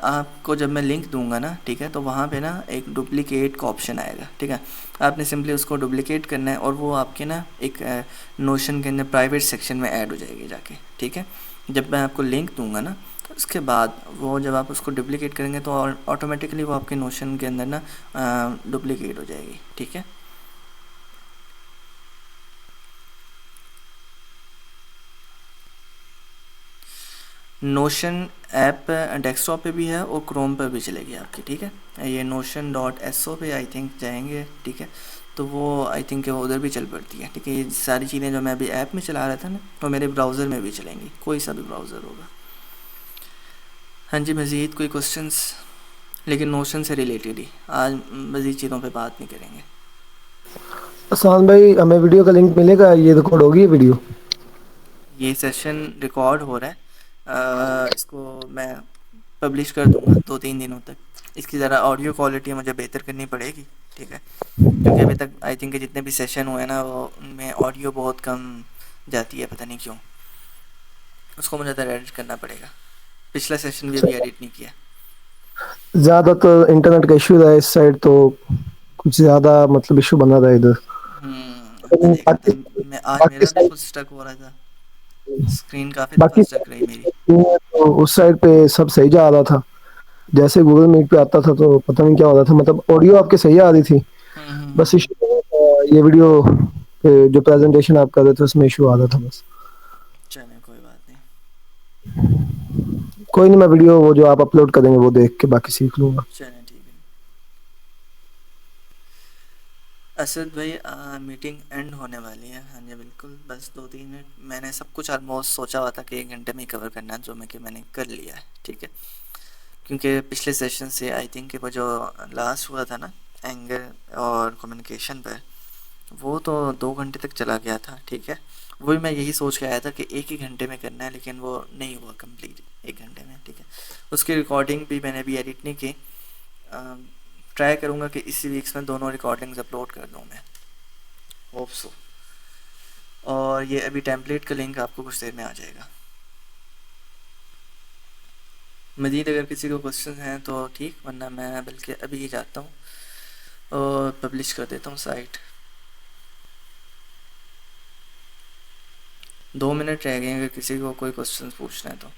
आपको जब मैं लिंक दूंगा ना, ठीक है, तो वहाँ पे ना एक डुप्लीकेट का ऑप्शन आएगा, ठीक है। आपने सिंपली उसको डुप्लीकेट करना है और वो आपके ना एक नोशन के अंदर प्राइवेट सेक्शन में ऐड हो जाएगी जाके, ठीक है। जब मैं आपको लिंक दूंगा ना, उसके बाद वो जब आप उसको डुप्लीकेट करेंगे तो ऑटोमेटिकली वो आपके नोशन के अंदर ना डुप्लीकेट हो जाएगी, ठीक है। नोशन ऐप डेस्कटॉप पे भी है और क्रोम पर भी चलेगी आपकी, ठीक है। ये notion.so पे आई थिंक जाएंगे, ठीक है, तो वो आई थिंक वो उधर भी चल पड़ती है, ठीक है। ये सारी चीज़ें जो मैं अभी ऐप में चला रहा था ना, वो मेरे ब्राउज़र में भी चलेंगी, कोई सा भी ब्राउज़र होगा। हाँ जी, मज़ीद कोई क्वेश्चंस? लेकिन नोशन से रिलेटेड ही आज मज़ीद चीज़ों पे बात नहीं करेंगे। आसान भाई, हमें वीडियो का लिंक मिलेगा? ये रिकॉर्ड होगी वीडियो? ये सेशन रिकॉर्ड हो रहा है, इसको मैं पब्लिश कर दूंगा 2-3 दिनों तक। इसकी ज़रा ऑडियो क्वालिटी मुझे बेहतर करनी पड़ेगी, ठीक है, क्योंकि अभी तक आई थिंक जितने भी सेशन हुए ना, वो उनमें ऑडियो बहुत कम जाती है, पता नहीं क्यों। उसको मुझे ज़रा एडिट करना पड़ेगा। पिछला सेशन भी अभी एडिट नहीं किया। ज़्यादा तो इंटरनेट का इशू रहा है इस साइड, तो कुछ ज़्यादा मतलब इशू बना रहा है इधर। मैं देख रहा था, मैं आज बाकी मेरा भी साइड खुद स्टक हो रहा था, स्क्रीन काफ़ी दफ़ा बाकी स्टक रही मेरी। तो उस साइड पे सब सही जा रहा था। जैसे गूगल मीट पे आता था तो पता नहीं क्या हो रहा था, मतलब ऑडियो आपके सही आ रही थी, बस हम्म। इशू ये वीडियो पे जो प्रेजेंटेशन आप कर रहे थे उसमें इशू आ रहा था बस। चलिए कोई बात नहीं। कोई नहीं, मैं वीडियो वो जो आप अपलोड करेंगे वो देख के बाकी सीख लूंगा। चलें ठीक है। असद भाई, मीटिंग एंड होने वाली है। हाँ जी बिल्कुल, बस 2-3 मिनट। मैंने सब कुछ ऑलमोस्ट सोचा हुआ था कि 1 घंटे में ही कवर करना है, जो मैंने कर लिया है, ठीक है। क्योंकि पिछले सेशन से आई थिंक वो जो लास्ट हुआ था ना, एंगर और कम्युनिकेशन पर, वो तो 2 घंटे तक चला गया था, ठीक है। वही मैं यही सोच के आया था कि 1 ही घंटे में करना है, लेकिन वो नहीं हुआ कंप्लीट 1 घंटे में, ठीक है। उसकी रिकॉर्डिंग भी मैंने अभी एडिट नहीं की। ट्राई करूँगा कि इसी वीक्स में दोनों रिकॉर्डिंग्स अपलोड कर दूँ मैं, होप सो। और ये अभी टेम्पलेट का लिंक आपको कुछ देर में आ जाएगा। मज़ीद अगर किसी को क्वेश्चन हैं तो ठीक, वरना मैं बल्कि अभी ही जाता हूँ और पब्लिश कर देता हूँ साइट। 2 मिनट रह गए, अगर किसी को कोई क्वेश्चन पूछना है तो।